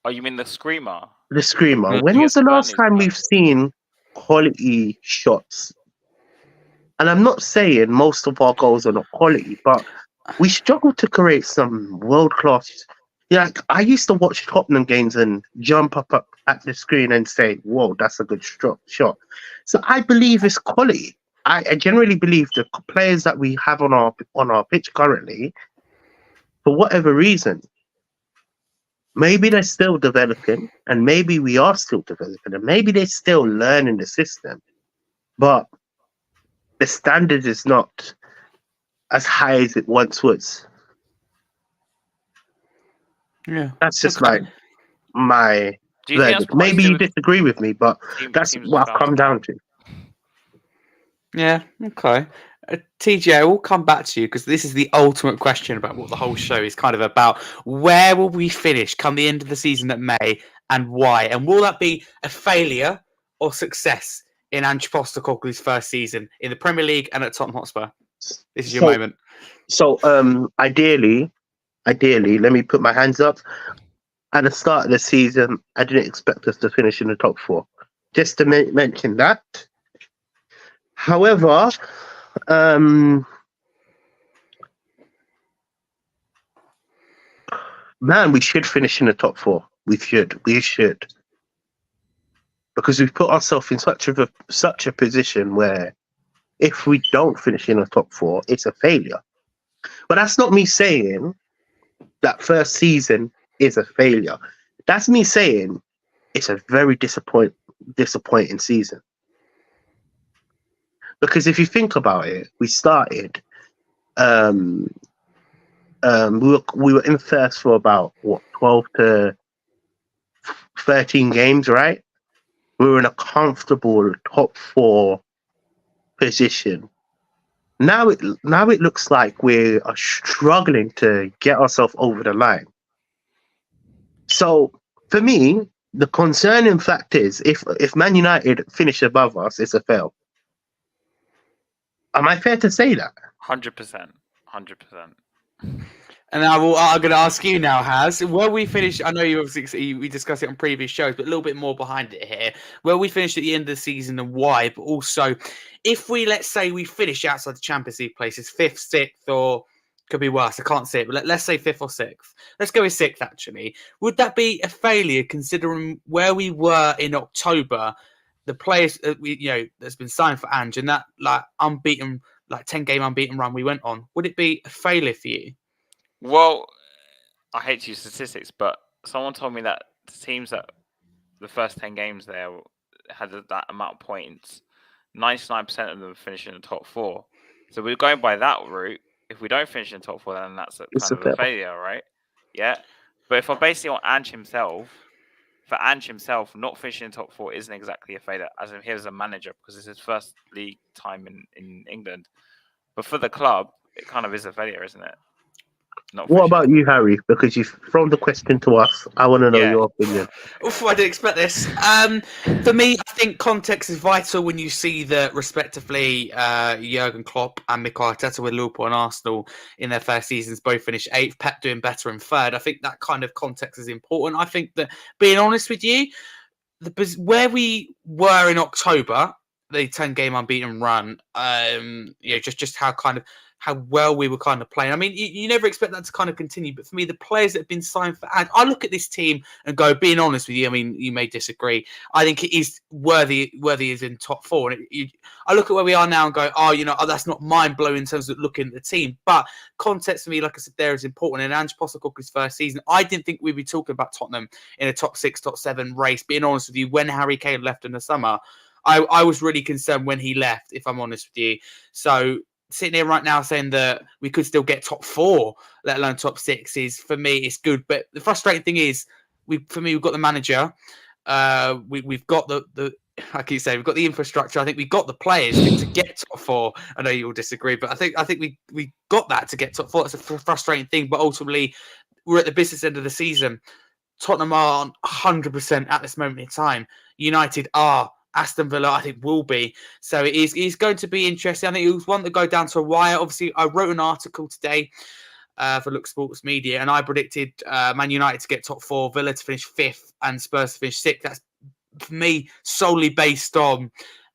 Oh, you mean the screamer? The screamer. Yeah, When was the last Burnley's time we've seen quality shots? And I'm not saying most of our goals are not quality, but we struggle to create some world-class. Like I used to watch Tottenham games and jump up at the screen and say, "Whoa, that's a good shot." So I believe it's quality. I generally believe the players that we have on our pitch currently, for whatever reason, maybe they're still developing, and maybe we are still developing, and maybe they're still learning the system, but the standard is not as high as it once was. Yeah, That's just okay. like my Do you think that's verdict. Maybe you disagree with me, but that's teams what I've come down to. Yeah, okay. TJ, we'll come back to you because this is the ultimate question about what the whole show is kind of about. Where will we finish come the end of the season at May, and why? And will that be a failure or success in Ange Postecoglou's first season in the Premier League and at Tottenham Hotspur? This is your moment. So, ideally, let me put my hands up. At the start of the season, I didn't expect us to finish in the top 4. Just to mention that. However, man, we should finish in the top 4. We should, because we've put ourselves in such a position where if we don't finish in the top 4, it's a failure. But that's not me saying that first season is a failure. That's me saying it's a very disappointing season. Because if you think about it, we started, we were in first for about 12 to 13 games, right? We were in a comfortable top 4 position. Now it looks like we are struggling to get ourselves over the line. So for me, the concerning fact is if Man United finish above us, it's a fail. Am I fair to say that? 100%. And I'm going to ask you now, Haz. Will we finish? I know you obviously we discussed it on previous shows, but a little bit more behind it here. Will we finish at the end of the season and why? But also, if we let's say we finish outside the Champions League places, 5th, 6th, or could be worse. I can't see it, but let's say 5th or 6th. Let's go with 6th. Actually, would that be a failure considering where we were in October? The players that's been signed for Ange and that unbeaten 10-game unbeaten run we went on. Would it be a failure for you? Well, I hate to use statistics, but someone told me that the teams that the first 10 games there had that amount of points, 99% of them finish in the top 4. So we're going by that route. If we don't finish in the top 4, then that's a failure, right? Yeah. But if I'm basing it on Ange himself, for Ange himself, not finishing in the top 4 isn't exactly a failure, as in he was a manager, because it's his first league time in England. But for the club, it kind of is a failure, isn't it? What about you, Harry? Because you've thrown the question to us. I want to know your opinion. Oof, I didn't expect this. For me, I think context is vital when you see that, respectively, Jurgen Klopp and Mikel Arteta with Liverpool and Arsenal in their first seasons both finished 8th, Pep doing better in 3rd. I think that kind of context is important. I think that, being honest with you, where we were in October, the 10-game unbeaten run, just how well we were kind of playing. I mean, you never expect that to kind of continue, but for me, the players that have been signed for Ange, I look at this team and go, being honest with you, I mean, you may disagree. I think it is worthy is in top 4. And I look at where we are now and go, that's not mind-blowing in terms of looking at the team. But context for me, like I said, there is important. In Ange Postecoglou's first season, I didn't think we'd be talking about Tottenham in a top 6, top 7 race. Being honest with you, when Harry Kane left in the summer, I was really concerned when he left, if I'm honest with you. So sitting here right now saying that we could still get top 4, let alone top 6, is, for me, it's good. But the frustrating thing is, we've got the manager, we've got the I keep saying we've got the infrastructure. I think we got the players to get top 4. I know you all disagree, but I think we got that to get top 4. It's a frustrating thing, but ultimately we're at the business end of the season. Tottenham aren't 100% at this moment in time. United are. Aston Villa, I think, will be. So it is going to be interesting. I think it was one that go down to a wire. Obviously, I wrote an article today for Look Sports Media, and I predicted Man United to get top 4, Villa to finish 5th, and Spurs to finish 6th. That's, for me, solely based on,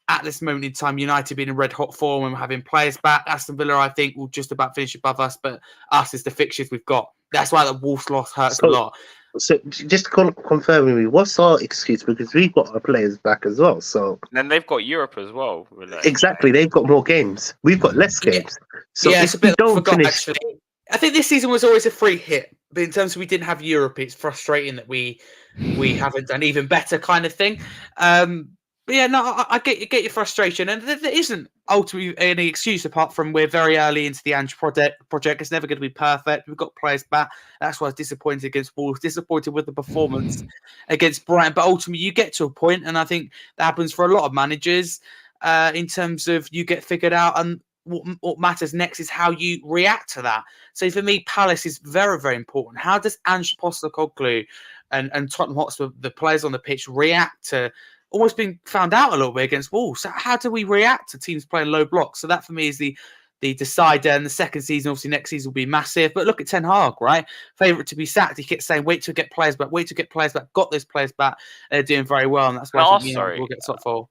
at this moment in time, United being in red hot form and having players back. Aston Villa, I think, will just about finish above us, but us is the fixtures we've got. That's why the Wolves loss hurts a lot. So just confirm with me, what's our excuse? Because we've got our players back as well. So And then they've got Europe as well. exactly, they've got more games. We've got less games. So yeah, it's a if we bit I don't forgot finish, actually. I think this season was always a free hit, but in terms of we didn't have Europe, it's frustrating that we haven't done even better kind of thing. But yeah, no, I get your frustration, and there isn't ultimately any excuse apart from we're very early into the Ange project. It's never going to be perfect. We've got players back. That's why I was disappointed against Wolves, disappointed with the performance against Brighton. But ultimately, you get to a point, and I think that happens for a lot of managers in terms of you get figured out, and what matters next is how you react to that. So for me, Palace is very, very important. How does Ange Postecoglou and Tottenham Hotspur, the players on the pitch, react to almost being found out a little bit against Wolves? So how do we react to teams playing low blocks? So that for me is the decider. And the second season, obviously next season will be massive. But look at Ten Hag, right? Favourite to be sacked. He kept saying, wait till get players back, wait till get players back. Got those players back. They're doing very well. And that's why I think we'll get top four.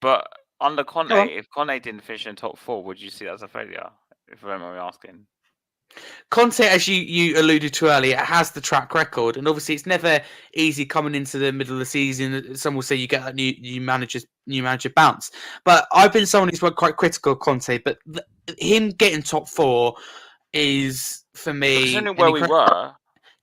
But under Conte, if Conte didn't finish in top four, would you see that as a failure? If you don't mind me asking. Conte, as you alluded to earlier, has the track record, and obviously it's never easy coming into the middle of the season. Some will say you get that new manager bounce, but I've been someone who's been quite critical of Conte. But him getting top four is for me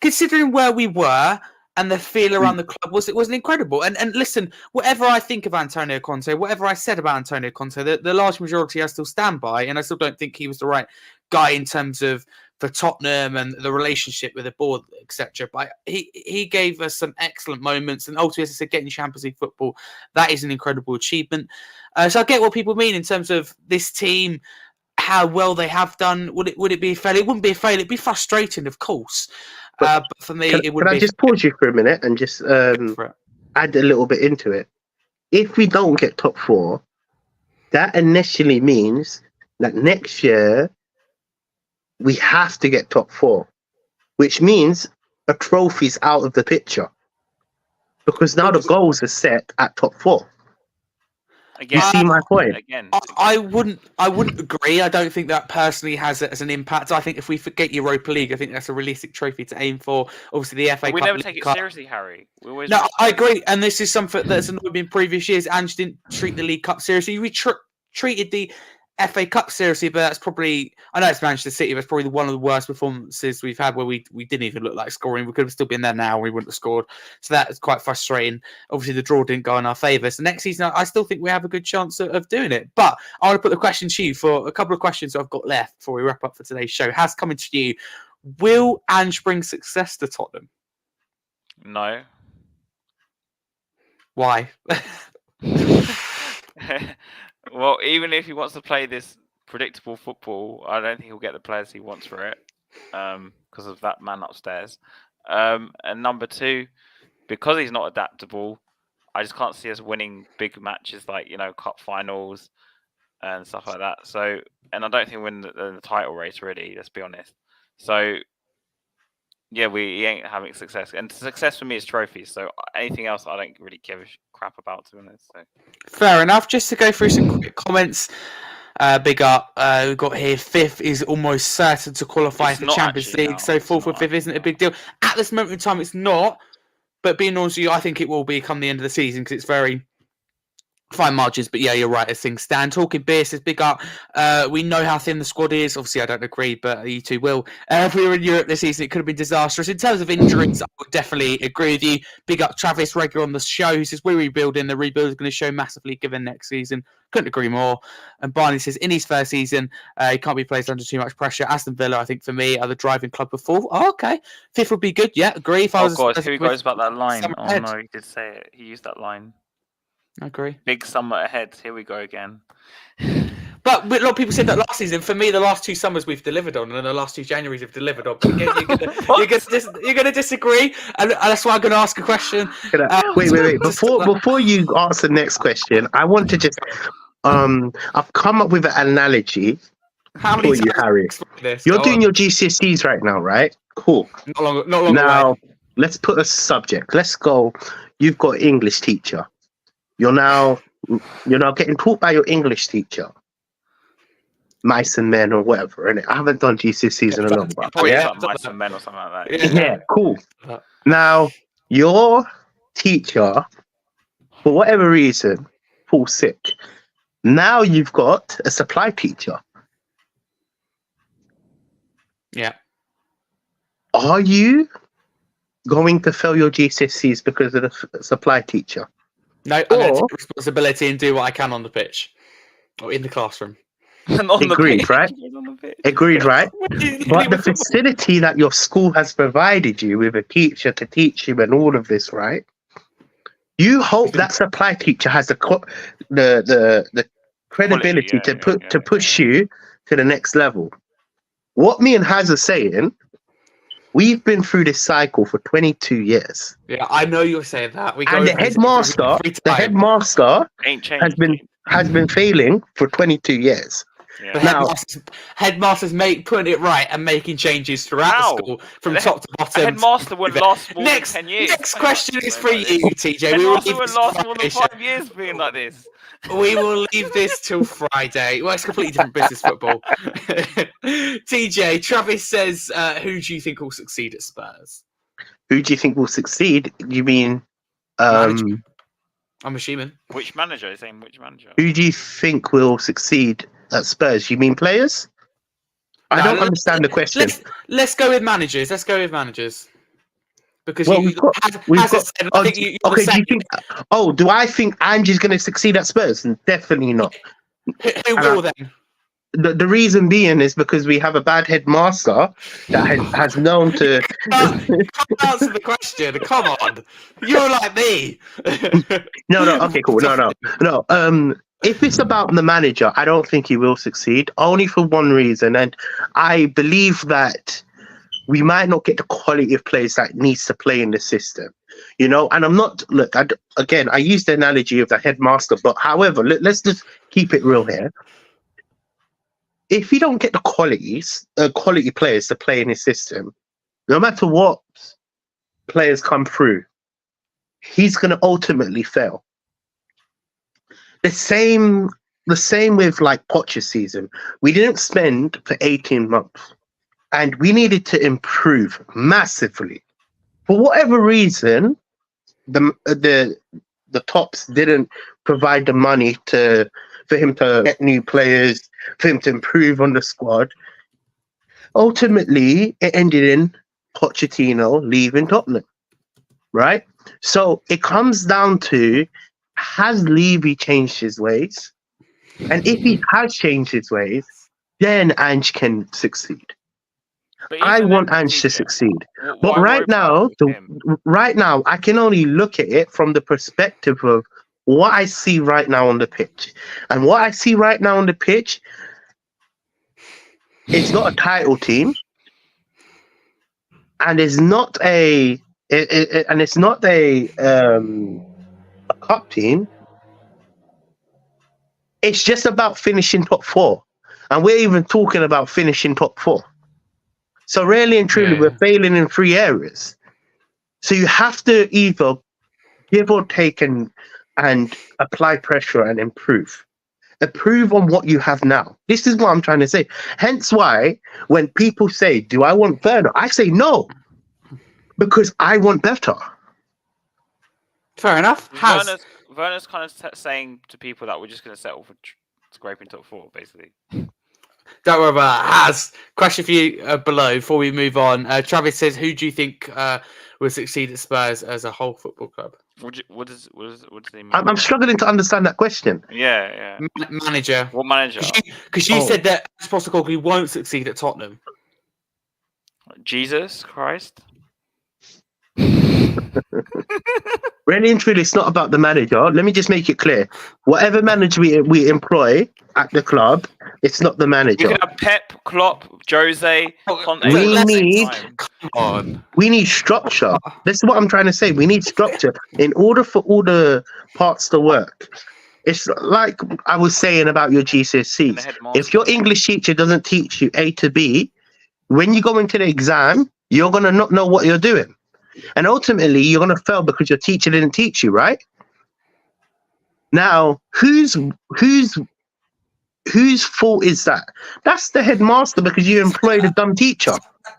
considering where we were. And the feel around the club was incredible. And listen, whatever I think of Antonio Conte, whatever I said about Antonio Conte, the large majority I still stand by, and I still don't think he was the right guy in terms of for Tottenham and the relationship with the board, etc. But he gave us some excellent moments, and ultimately, as I said, getting Champions League football, that is an incredible achievement. So I get what people mean in terms of this team, how well they have done. Would it be a failure? It wouldn't be a failure. It'd be frustrating, of course. But for me, it would be. Can I just pause you for a minute and just add a little bit into it? If we don't get top four, that initially means that next year we have to get top four, which means a trophy's out of the picture because now the goals are set at top four. Again, you see my point? Again, I wouldn't agree. I don't think that personally has an impact. I think if we forget Europa League, I think that's a realistic trophy to aim for. Obviously, the FA Cup. We never take it seriously, Harry. I agree, and this is something that's annoyed me in previous years. Ange didn't treat the League Cup seriously. We treated the FA Cup seriously, but that's probably, I know it's Manchester City, but it's probably one of the worst performances we've had where we didn't even look like scoring. We could have still been there now and we wouldn't have scored. So that is quite frustrating. Obviously, the draw didn't go in our favour. So next season, I still think we have a good chance of doing it. But I want to put the question to you for a couple of questions I've got left before we wrap up for today's show. Haz, coming to you. Will Ange bring success to Tottenham? No. Why? Well, even if he wants to play this predictable football, I don't think he'll get the players he wants for it because of that man upstairs. And number two, because he's not adaptable, I just can't see us winning big matches like, cup finals and stuff like that. So, and I don't think we're in the title race really, let's be honest. So, yeah, he ain't having success. And success for me is trophies. So anything else I don't really give a crap about, to be honest. So. Fair enough. Just to go through some quick comments. Big up. We've got here, fifth is almost certain to qualify for Champions League. Now. So fourth or fifth isn't a big deal. At this moment in time, it's not. But being honest with you, I think it will be come the end of the season because it's very fine margins. But yeah, you're right as things stand. Talking beer says big up. We know how thin the squad is. Obviously, I don't agree, but you two will. If we were in Europe this season, it could have been disastrous. In terms of injuries, I would definitely agree with you. Big up Travis, regular on the show, who says we're rebuilding. The rebuild is going to show massively given next season. Couldn't agree more. And Barney says in his first season, he can't be placed under too much pressure. Aston Villa, I think for me, are the driving club before. Oh, okay. Fifth would be good. Yeah, agree. If of course, here he goes about that line. Oh no, he did say it. He used that line. I agree. Big summer ahead. Here we go again. But a lot of people said that last season. For me, the last two summers we've delivered on, and the last two Januaries have delivered on. You're going to disagree, and that's why I'm going to ask a question. Wait. Before you answer the next question, I want to just I've come up with an analogy for you, Harry. You're doing your GCSEs right now, right? Cool. Not long now, away. Let's put a subject. Let's go. You've got English teacher. You're now getting taught by your English teacher. Mice and Men or whatever, innit? I haven't done GCSEs in a long while. Probably Mice and Men or something like that. Yeah, cool. Now, your teacher, for whatever reason, falls sick. Now you've got a supply teacher. Yeah. Are you going to fail your GCSEs because of the supply teacher? No, I'm going to Or- take responsibility and do what I can on the pitch or in the classroom. And on Agreed, the pitch. right? On the pitch. Agreed, right? But the Football. facility that your school has provided you with a teacher to teach you and all of this, right? You hope that supply teacher has the credibility Quality, to push you to the next level. What me and Haz are saying, we've been through this cycle for 22 years. Yeah, I know you're saying that. And the headmaster Ain't changed. has been failing for 22 years. The Now- headmasters putting it right and making changes throughout How? the school from The top to A bottom. headmaster wouldn't last more Next, than 10 years. next question is for you, TJ. Headmaster wouldn't last more than 5 years being like this. We will leave this till Friday. Well, it's completely different business football. TJ, Travis says, who do you think will succeed at Spurs? Who do you think will succeed? You mean Manager. I'm assuming. Which manager? He's saying which manager? who do you think will succeed at Spurs? You mean players? I don't understand the question. Let's go with managers. Because Well, you, we've got- said, I think you Okay, do said, you think? Oh, do I think Ange is going to succeed at Spurs? Definitely not. who will then? The reason being is because we have a bad headmaster that has known to. Can't answer the question. Come on, you're like me. No. Okay, cool. No. If it's about the manager, I don't think he will succeed. Only for one reason, and I believe that we might not get the quality of players that needs to play in the system. You know, and I'm not. Look, I use the analogy of the headmaster, but however, let's just keep it real here. If you don't get the quality players to play in his system, no matter what players come through, he's going to ultimately fail. The same with like Poch's season. We didn't spend for 18 months, and we needed to improve massively. For whatever reason, the tops didn't provide the money for him to get new players, for him to improve on the squad. Ultimately, it ended in Pochettino leaving Tottenham, right? So it comes down to, has Levy changed his ways? And if he has changed his ways, then Ange can succeed. I want Ange to succeed. But right now, I can only look at it from the perspective of what I see right now on the pitch. And what I see right now on the pitch, it's not a title team. And it's not a cup team. It's just about finishing top 4. And we're even talking about finishing top 4. So really and truly, we're failing in 3 areas. So you have to either give or take and apply pressure and improve. Improve on what you have now. This is what I'm trying to say. Hence why when people say, do I want better? I say no. Because I want better. Fair enough. Werner's kind of saying to people that we're just going to settle for scraping top 4, basically. Don't worry about that. Haz, question for you below before we move on. Travis says, who do you think will succeed at Spurs as a whole football club? What does he mean? I'm struggling to understand that question. Yeah. Manager. What manager? Because you said that Postecoglou won't succeed at Tottenham. Jesus Christ. Really and truly, it's not about the manager. Let me just make it clear. Whatever manager we employ at the club, it's not the manager. You can have Pep, Klopp, Jose, Conte. We need structure. This is what I'm trying to say. We need structure in order for all the parts to work. It's like I was saying about your GCSEs. If your English teacher doesn't teach you A to B, when you go into the exam, you're going to not know what you're doing. And ultimately, you're going to fail because your teacher didn't teach you, right? Now, whose fault is that? That's the headmaster, because you employed a dumb teacher.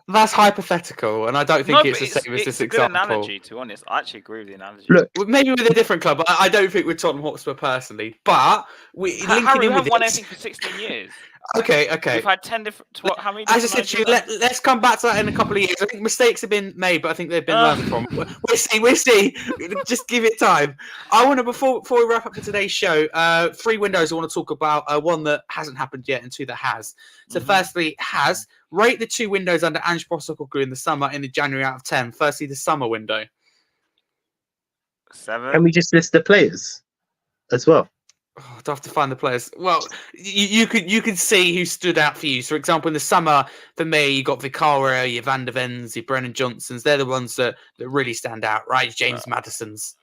That's hypothetical, and I don't think No, it's but the same as this a good example. analogy, to be honest. I actually agree with the analogy. Look, Well, maybe with a different club. I don't think with Tottenham Hotspur personally, but linking Harry, in we with haven't won this. anything for 16 years. Okay. We've had 10 different. How many? As I different said to you, managers? let's come back to that in a couple of years. I think mistakes have been made, but I think they've been learned from. We'll see. Just give it time. I want to before we wrap up for today's show, 3 windows I want to talk about. One that hasn't happened yet, and 2 that has. So, firstly, rate the 2 windows under Ange Postecoglou in the summer in the January out of 10. Firstly, the summer window. 7. can we just list the players as well? Oh, I'd have to find the players. Well, you could see who stood out for you. So, for example, in the summer, for me, you got Vicario, your Van der Vens, your Brennan Johnsons. They're the ones that really stand out, right? James Maddison's.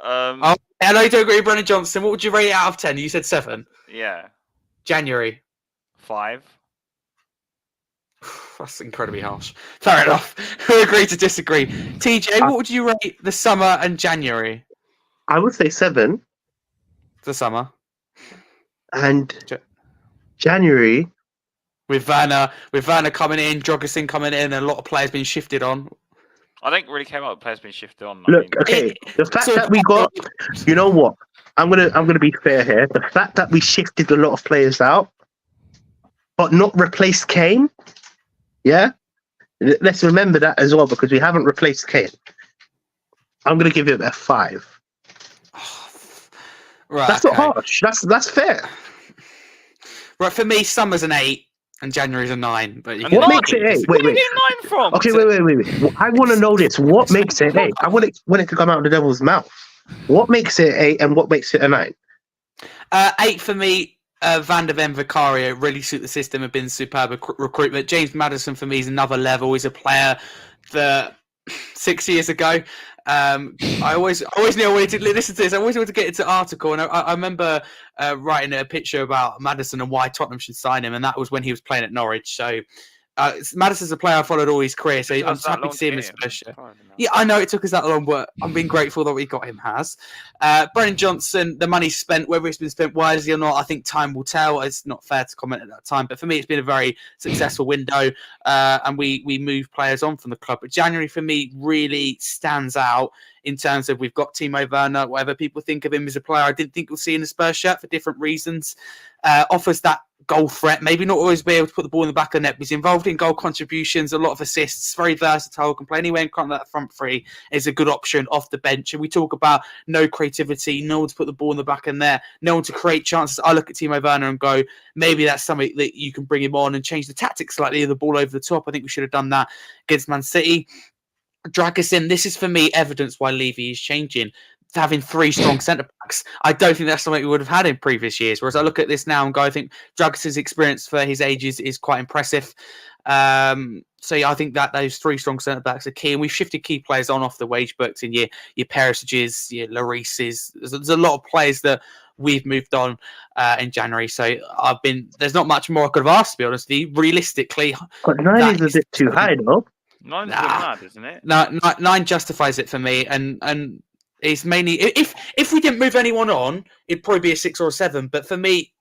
I know you don't agree with Brennan Johnson. What would you rate it out of 10? You said 7. Yeah. January. 5. That's incredibly harsh. Fair enough. We agree to disagree. TJ, what would you rate the summer and January? I would say 7. The summer. And January. With Werner coming in, Drogosin coming in, and a lot of players being shifted on. I don't really care about the players being shifted on. Look, okay, the fact that we got, you know what? I'm gonna be fair here. The fact that we shifted a lot of players out, but not replaced Kane. Yeah, let's remember that as well because we haven't replaced Kane. I'm gonna give it a 5. Right, that's not harsh. That's fair. Right, for me, summer's an 8 and January's a 9. But what makes it 8? Wait. Where did you get 9 from? Okay, wait. I want to know this. What makes it 8? I want it to come out of the devil's mouth. What makes it 8 and what makes it a 9? 8 for me. Van der Ven, Vicario really suit the system. Have been superb recruitment. James Maddison for me is another level. He's a player that 6 years ago. I always knew I wanted to listen to this. I always wanted to get into an article, and I remember writing a picture about Maddison and why Tottenham should sign him, and that was when he was playing at Norwich. So Maddison's a player I followed all his career, so I'm happy to see him in Spurs. Yeah, I know it took us that long, but I'm being grateful that we got him. Brennan Johnson, the money spent, whether it's been spent wisely or not, I think time will tell. It's not fair to comment at that time, but for me, it's been a very successful window, and we move players on from the club. But January for me really stands out in terms of we've got Timo Werner, whatever people think of him as a player, I didn't think we'll see in the Spurs shirt for different reasons. Offers that goal threat, maybe not always be able to put the ball in the back of the net, but he's involved in goal contributions, a lot of assists, very versatile, can play anywhere in front of that front three, is a good option off the bench. And we talk about no creativity, no one to put the ball in the back of the net, no one to create chances. I look at Timo Werner and go, maybe that's something that you can bring him on and change the tactics slightly, the ball over the top. I think we should have done that against Man City. Drag us in. This is for me evidence why Levy is changing. Having 3 strong centre backs, I don't think that's something we would have had in previous years. Whereas I look at this now and go, I think Dragis's experience for his age is quite impressive. So yeah, I think that those 3 strong centre backs are key, and we've shifted key players on off the wage books in your Perissages, your Lloris's. There's a lot of players that we've moved on in January. So there's not much more I could have asked, to be honest with you. Realistically, but 9 is a bit too high, though. 9's mad, isn't it? No, 9 justifies it for me, and it's mainly if we didn't move anyone on, it'd probably be a 6 or a 7. But for me,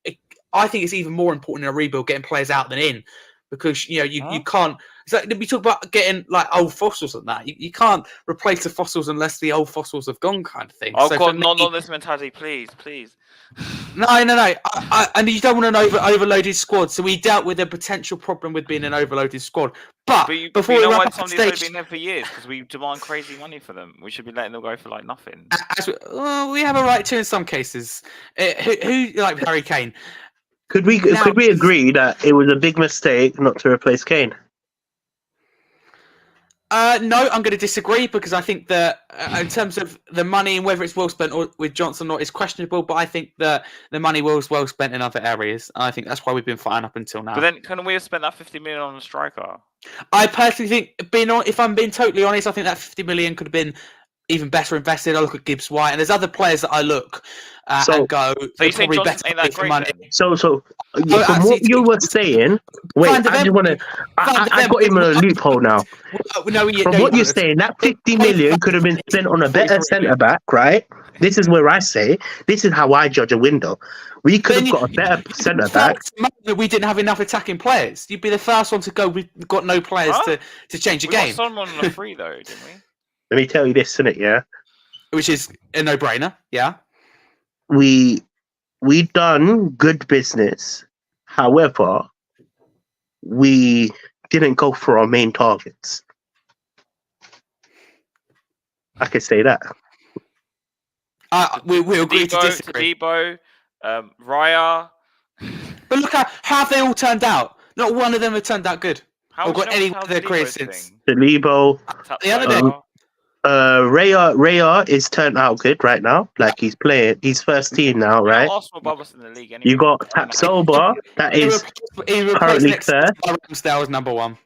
I think it's even more important in a rebuild getting players out than in, because you can't. It's like we talk about getting like old fossils and that. You can't replace the fossils unless the old fossils have gone, kind of thing. Oh so God, not this mentality, please. No. And you don't want an overloaded squad. So we dealt with a potential problem with being an overloaded squad. But before we wrap up the stage, been there for years because we demand crazy money for them. We should be letting them go for like nothing. We have a right to in some cases. Who like Harry Kane? Could we agree that it was a big mistake not to replace Kane? No, I'm going to disagree, because I think that in terms of the money and whether it's well spent or with Johnson or not is questionable, but I think that the money was well spent in other areas. I think that's why we've been fine up until now. But then, couldn't we have spent that 50 million on a striker? I personally think, if I'm being totally honest, I think that 50 million could have been even better invested. I look at Gibbs White, and there's other players that I look and go, so you think probably Johnson better ain't that for great money. then? So from what you were saying, wait, I got him in a loophole now. From what you're saying, that 50 million could have been spent on a better centre back, right? This is where I say, this is how I judge a window. We could have got a better centre back. That we didn't have enough attacking players. You'd be the first one to go. We've got no players to change the We game. got someone on the free though, didn't we? Let me tell you this, innit, yeah? Which is a no-brainer. Yeah. We done good business. However, we didn't go for our main targets. I could say that. We agree to disagree. Tebow, Raya. But look how have they all turned out? Not one of them have turned out good. Or got any of their careers since. Salibo. The other day. Raya is turned out good right now. Like he's playing, he's first team now, right? Arsenal bubbles in the league anyway. You got Tapsoba, that is currently third. Ramsdale was number one.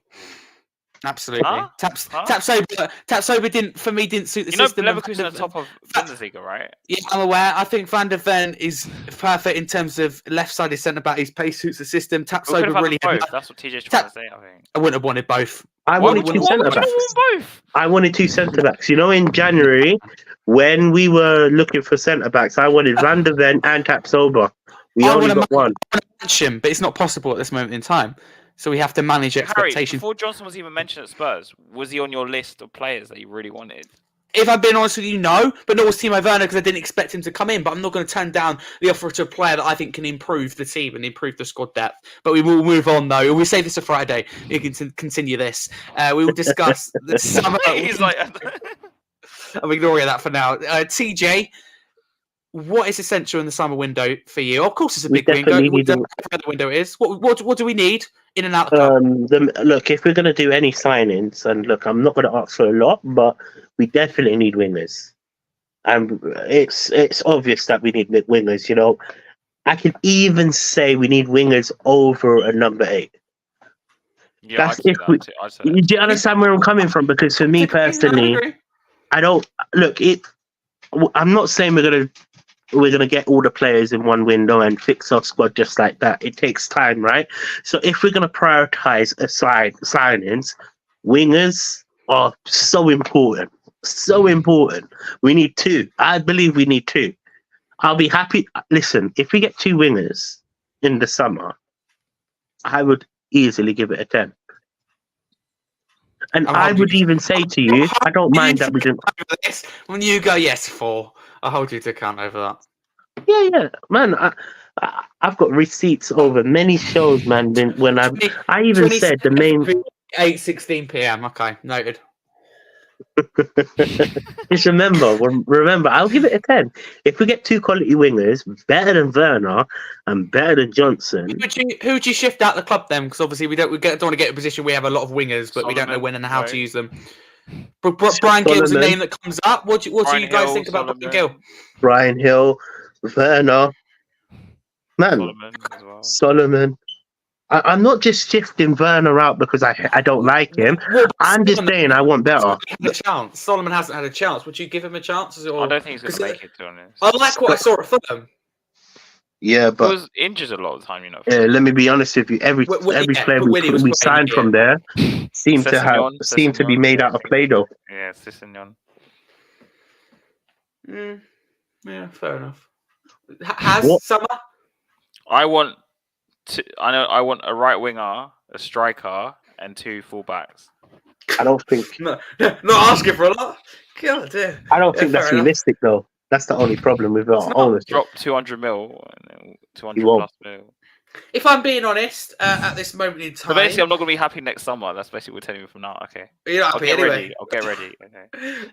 Absolutely. Huh? Tapsoba didn't suit the system. Leverkusen on top of Bundesliga, right? Yeah, I'm aware. I think Van der Ven is perfect in terms of left-sided centre-back. His pace suits the system. Tapsoba really... That's what Teejay's trying to say, I think. I wouldn't have wanted both. I wanted two centre-backs. I wanted two centre-backs. You know, in January, when we were looking for centre-backs, I wanted Van der Ven and Tapsoba. We only got one. I want to match him, but it's not possible at this moment in time. So we have to manage expectations. Before Johnson was even mentioned at Spurs, was he on your list of players that you really wanted? If I've been honest with you, no. But nor was Timo Werner because I didn't expect him to come in. But I'm not going to turn down the offer to a player that I think can improve the team and improve the squad depth. But we will move on, though. We'll save this for Friday. We can continue this. We will discuss the summer. He's like... I'm ignoring that for now. TJ, what is essential in the summer window for you? Of course, it's a big window. Whatever the window is. What do we need in and out of look, if we're going to do any signings, and look, I'm not going to ask for a lot, but we definitely need wingers. And it's obvious that we need wingers. You know, I can even say we need wingers over a number 8. Yeah, do you understand where I'm coming from? Because for me personally, I don't look. I'm not saying we're gonna get all the players in one window and fix our squad just like that. It takes time, right? So if we're gonna prioritize signings, wingers are so important. So important. We need 2. I believe we need 2. I'll be happy. Listen, if we get 2 wingers in the summer, I would easily give it a 10. And I would even say to you, I don't mind that we didn't. When you go, yes, 4, I'll hold you to account over that. Yeah, man. I've got receipts over many shows, man. When I even said the main 8:16 p.m. Okay, noted. Just remember, I'll give it a 10. If we get 2 quality wingers, better than Werner and better than Johnson. Who would you shift out the club then? Because obviously we don't want to get in a position where we have a lot of wingers, but we don't know when and how to use them. Brian Gill's a name that comes up. What do you guys think about Brian Gill? Brian Hill, Werner, man, Solomon. I'm not just shifting Werner out because I don't like him. I'm just saying I want better. Solomon hasn't had a chance. Would you give him a chance? I don't think he's going to make it, to be honest. I like what I saw at Fulham. Yeah, but he was injured a lot of the time, you know. Yeah, let me be honest with you. Every player we signed from there seemed to be made out of Play-Doh. Yeah, Sissignon. Yeah, fair enough. Has Summer? I want a right winger, a striker, and 2 fullbacks. I don't think. No, not asking for a lot. God damn. I don't think that's realistic, though. That's the only problem with our ownership. Drop 200 mil, 200 plus mil. If I'm being honest, at this moment in time, so basically, I'm not going to be happy next summer. That's basically what we're telling you from now. Okay. You're not happy anyway. I'll get ready. Okay. I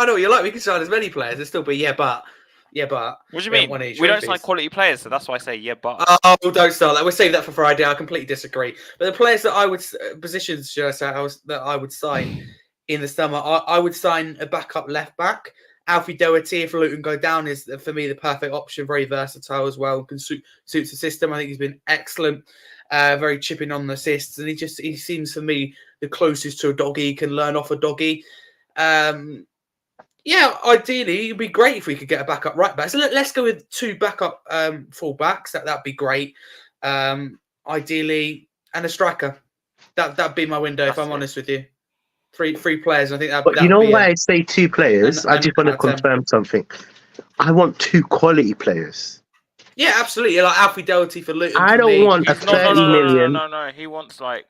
know what you're like. We can sign as many players and still be but. What do you mean? We don't sign quality players, so that's why I say but. Oh, don't start that. We'll save that for Friday. I completely disagree. But the players that I would that I would sign in the summer, I would sign a backup left back. Alfie Doherty, if Luton go down, is for me the perfect option. Very versatile as well. Suits the system. I think he's been excellent. Very chipping on the assists, and he seems for me the closest to a doggy. He can learn off a doggy. Yeah, ideally, it'd be great if we could get a backup right back. So let's go with 2 backup full backs. That'd be great. Ideally, and a striker. That'd be my window, if I'm honest with you. Three players. I think that. But you know why I say 2 players? I just want to 10. confirm something. I want 2 quality players. Yeah, absolutely. Like Alfie Doherty for Luton. I for don't me. want a 30 million. No. He wants like.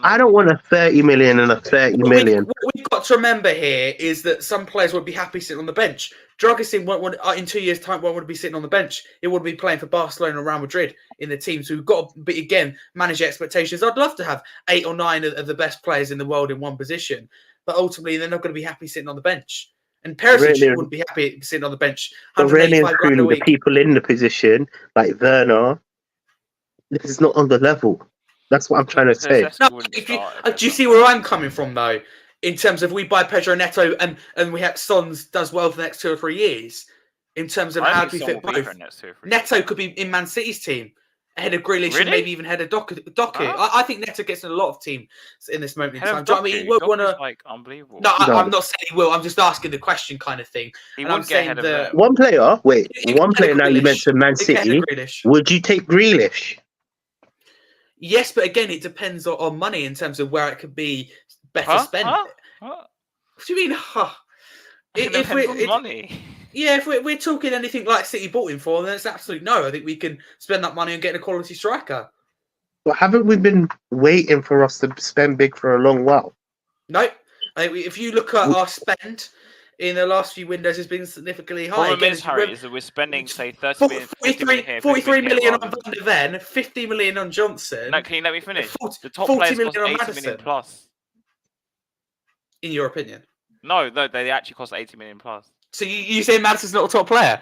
I don't want a 30 million and a 30 million. What we've got to remember here is that some players would be happy sitting on the bench. Dragusin won't want, in 2 years' time, won't want to be sitting on the bench. He would be playing for Barcelona and Real Madrid in the team. So we've got to, again, manage expectations. I'd love to have 8 or 9 of the best players in the world in one position. But ultimately, they're not going to be happy sitting on the bench. And Perisic wouldn't be happy sitting on the bench. But really and truly, the people in the position, like Werner, this is not on the level. That's what I'm trying to say. No, do you see where I'm coming from, though? In terms of we buy Pedro Neto and we have Sons does well for the next 2 or 3 years. In terms of how do we fit both? Neto could be in Man City's team, ahead of Grealish and maybe even ahead of Doku. I think Neto gets in a lot of teams in this moment in time. Do you know what I mean? He won't want to. Like unbelievable. No, I'm not saying he will. I'm just asking the question, kind of thing. He won't get ahead of them. One player. Wait, one player. Now you mentioned Man City. Would you take Grealish? Yes, but again, it depends on money in terms of where it could be better spent. What do you mean? If money. Yeah, if we're talking anything like City bought him for, then it's absolutely no. I think we can spend that money on getting a quality striker. But haven't we been waiting for us to spend big for a long while? No. If you look at our spend in the last few windows, it's been significantly high. The problem is, Harry, is that we're spending, say, 30 million, 43 million on Van der Ven, 50 million on Johnson. No, can you let me finish? The top players cost 80 million plus. In your opinion? No, they actually cost 80 million plus. So you say Maddison's not a top player?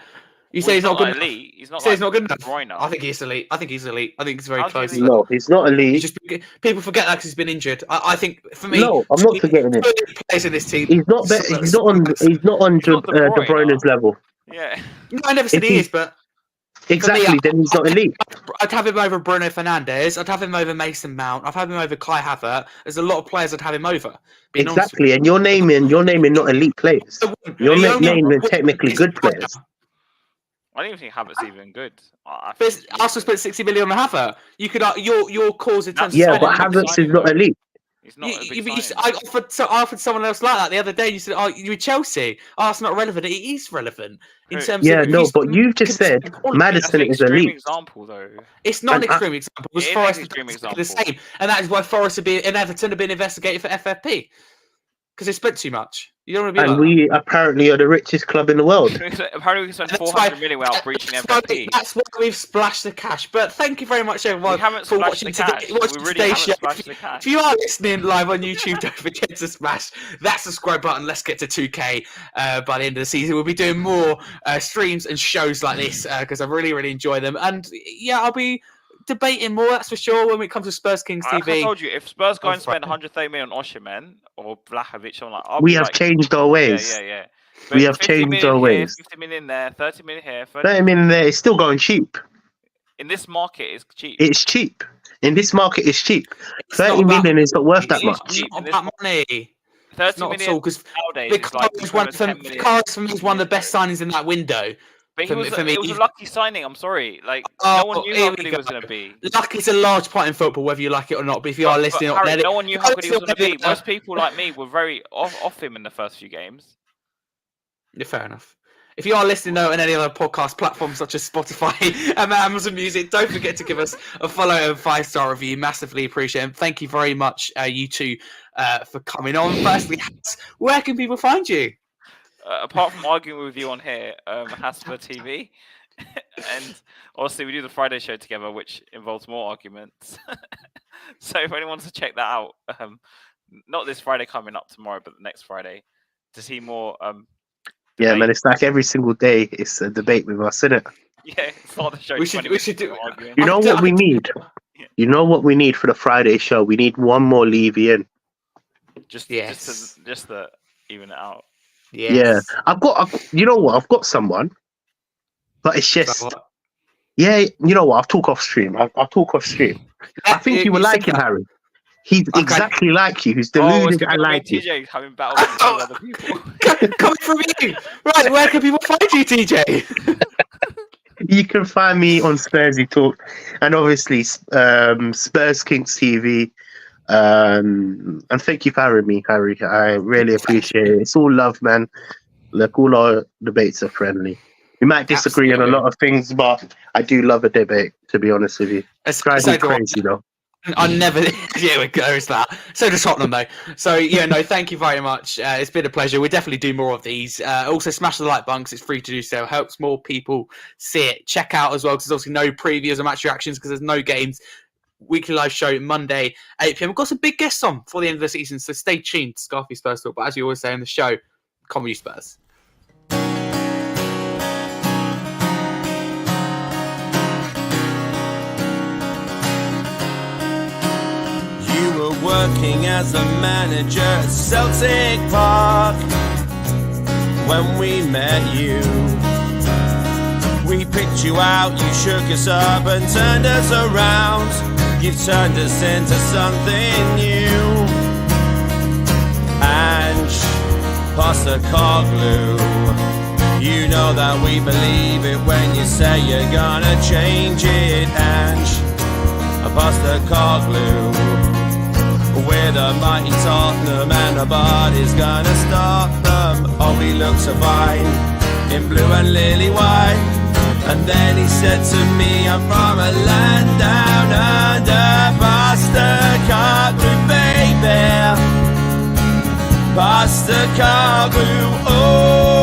You say he's not good enough? Elite. He's not. He's not good enough. Bruyne. I think he's elite. I think he's very close. No, he's not elite. People forget that because he's been injured. I think for me, no, I'm not forgetting it. Players in this team. He's not. He's not on. He's not on De Bruyne's level. Yeah. No, I never said he is, but exactly. Then he's not elite. I'd have him over Bruno Fernandes. I'd have him over Mason Mount. I'd have him over Kai Havertz. There's a lot of players I'd have him over. Exactly, and you're naming not elite players. You're naming technically good players. I don't even think Havertz even good. Arsenal spent 60 million on Havertz. You could your cause in terms of but Havertz is not elite. He's not I offered someone else like that the other day. You said, "Oh, you were Chelsea. Oh, it's not relevant." It is relevant in terms of. No, but you've just said Maddison is elite. Example though. It's not an extreme example. It was Forest the same, and that is why Forest and Everton have been investigated for FFP because they spent too much. You don't want to be. And we apparently are the richest club in the world. Apparently, we spent 400 million without breaching FFP. That's why we've splashed the cash. But thank you very much, everyone, for watching today's show. If you are listening live on YouTube, don't forget to smash that subscribe button. Let's get to 2K by the end of the season. We'll be doing more streams and shows like this because I really, really enjoy them. And yeah, I'll be debating more, that's for sure, when it comes to Spurs Kings TV. I told you, if Spurs go and spend 130 million on Osimhen or Vlahovic, I'm like, we have changed our ways. Yeah. We have changed our ways. 50 million there, 30 million here, 30 million there. It's still going cheap. In this market, it's cheap. It's cheap. In this market, it's cheap. 30 million is not worth that much. It's not about money. 30 million because nowadays Vicario for me is one of the best signings in that window. But it was a lucky signing. I'm sorry. Like no one knew how good he was going to be. Luck is a large part in football, whether you like it or not. But if you are listening, Harry, no one knew how good he was going to be. Most people like me were very off him in the first few games. Yeah, fair enough. If you are listening though on any other podcast platforms such as Spotify and Amazon Music, don't forget to give us a follow and 5-star review. Massively appreciate it. Thank you very much, you two, for coming on. Firstly, where can people find you? Apart from arguing with you on here, Haz Spurs TV, and obviously we do the Friday show together, which involves more arguments. So if anyone wants to check that out, not this Friday coming up tomorrow, but the next Friday, to see more. Yeah, man, it's like every single day it's a debate with us, isn't it? Yeah, start the show. We should do. You know what we need? You know what we need for the Friday show? We need one more Levy in. Just to even it out. Yes. Yeah, I've got. You know what? I've got someone, but it's just. Yeah, you know what? I'll talk off stream. I'll talk off stream. I think you would like him, Harry. He's exactly like you. He's deluded and like you. Teejay having battles with other people. Coming from you. Right, where can people find you, Teejay? You can find me on Spursy Talk, and obviously Spurs Kings TV. And thank you for having me, Harry. I really appreciate it. It's all love, man. Like, all our debates are friendly. We might disagree on a lot of things, but I do love a debate, to be honest with you. It's driving me crazy, though. I never. Yeah, we go. Is that so? Does Tottenham though? So yeah, no. Thank you very much. It's been a pleasure. We'll definitely do more of these. Also, smash the like button. It's free to do so. Helps more people see it. Check out as well because there's obviously no previews or match reactions because there's no games. Weekly live show Monday 8 PM. We've got some big guests on for the end of the season, so stay tuned. Scarfy Spurs talk. But as you always say on the show, Comedy Spurs. Working as a manager at Celtic Park when we met you. We picked you out, you shook us up and turned us around. You've turned us into something new. Ange, Postecoglou, you know that we believe it when you say you're gonna change it. Ange, Postecoglou, we're the mighty Tottenham and nobody's gonna stop them. Oh, he looks so fine in blue and lily white. And then he said to me, I'm from a land down under. Postecoglou, baby. Postecoglou, oh.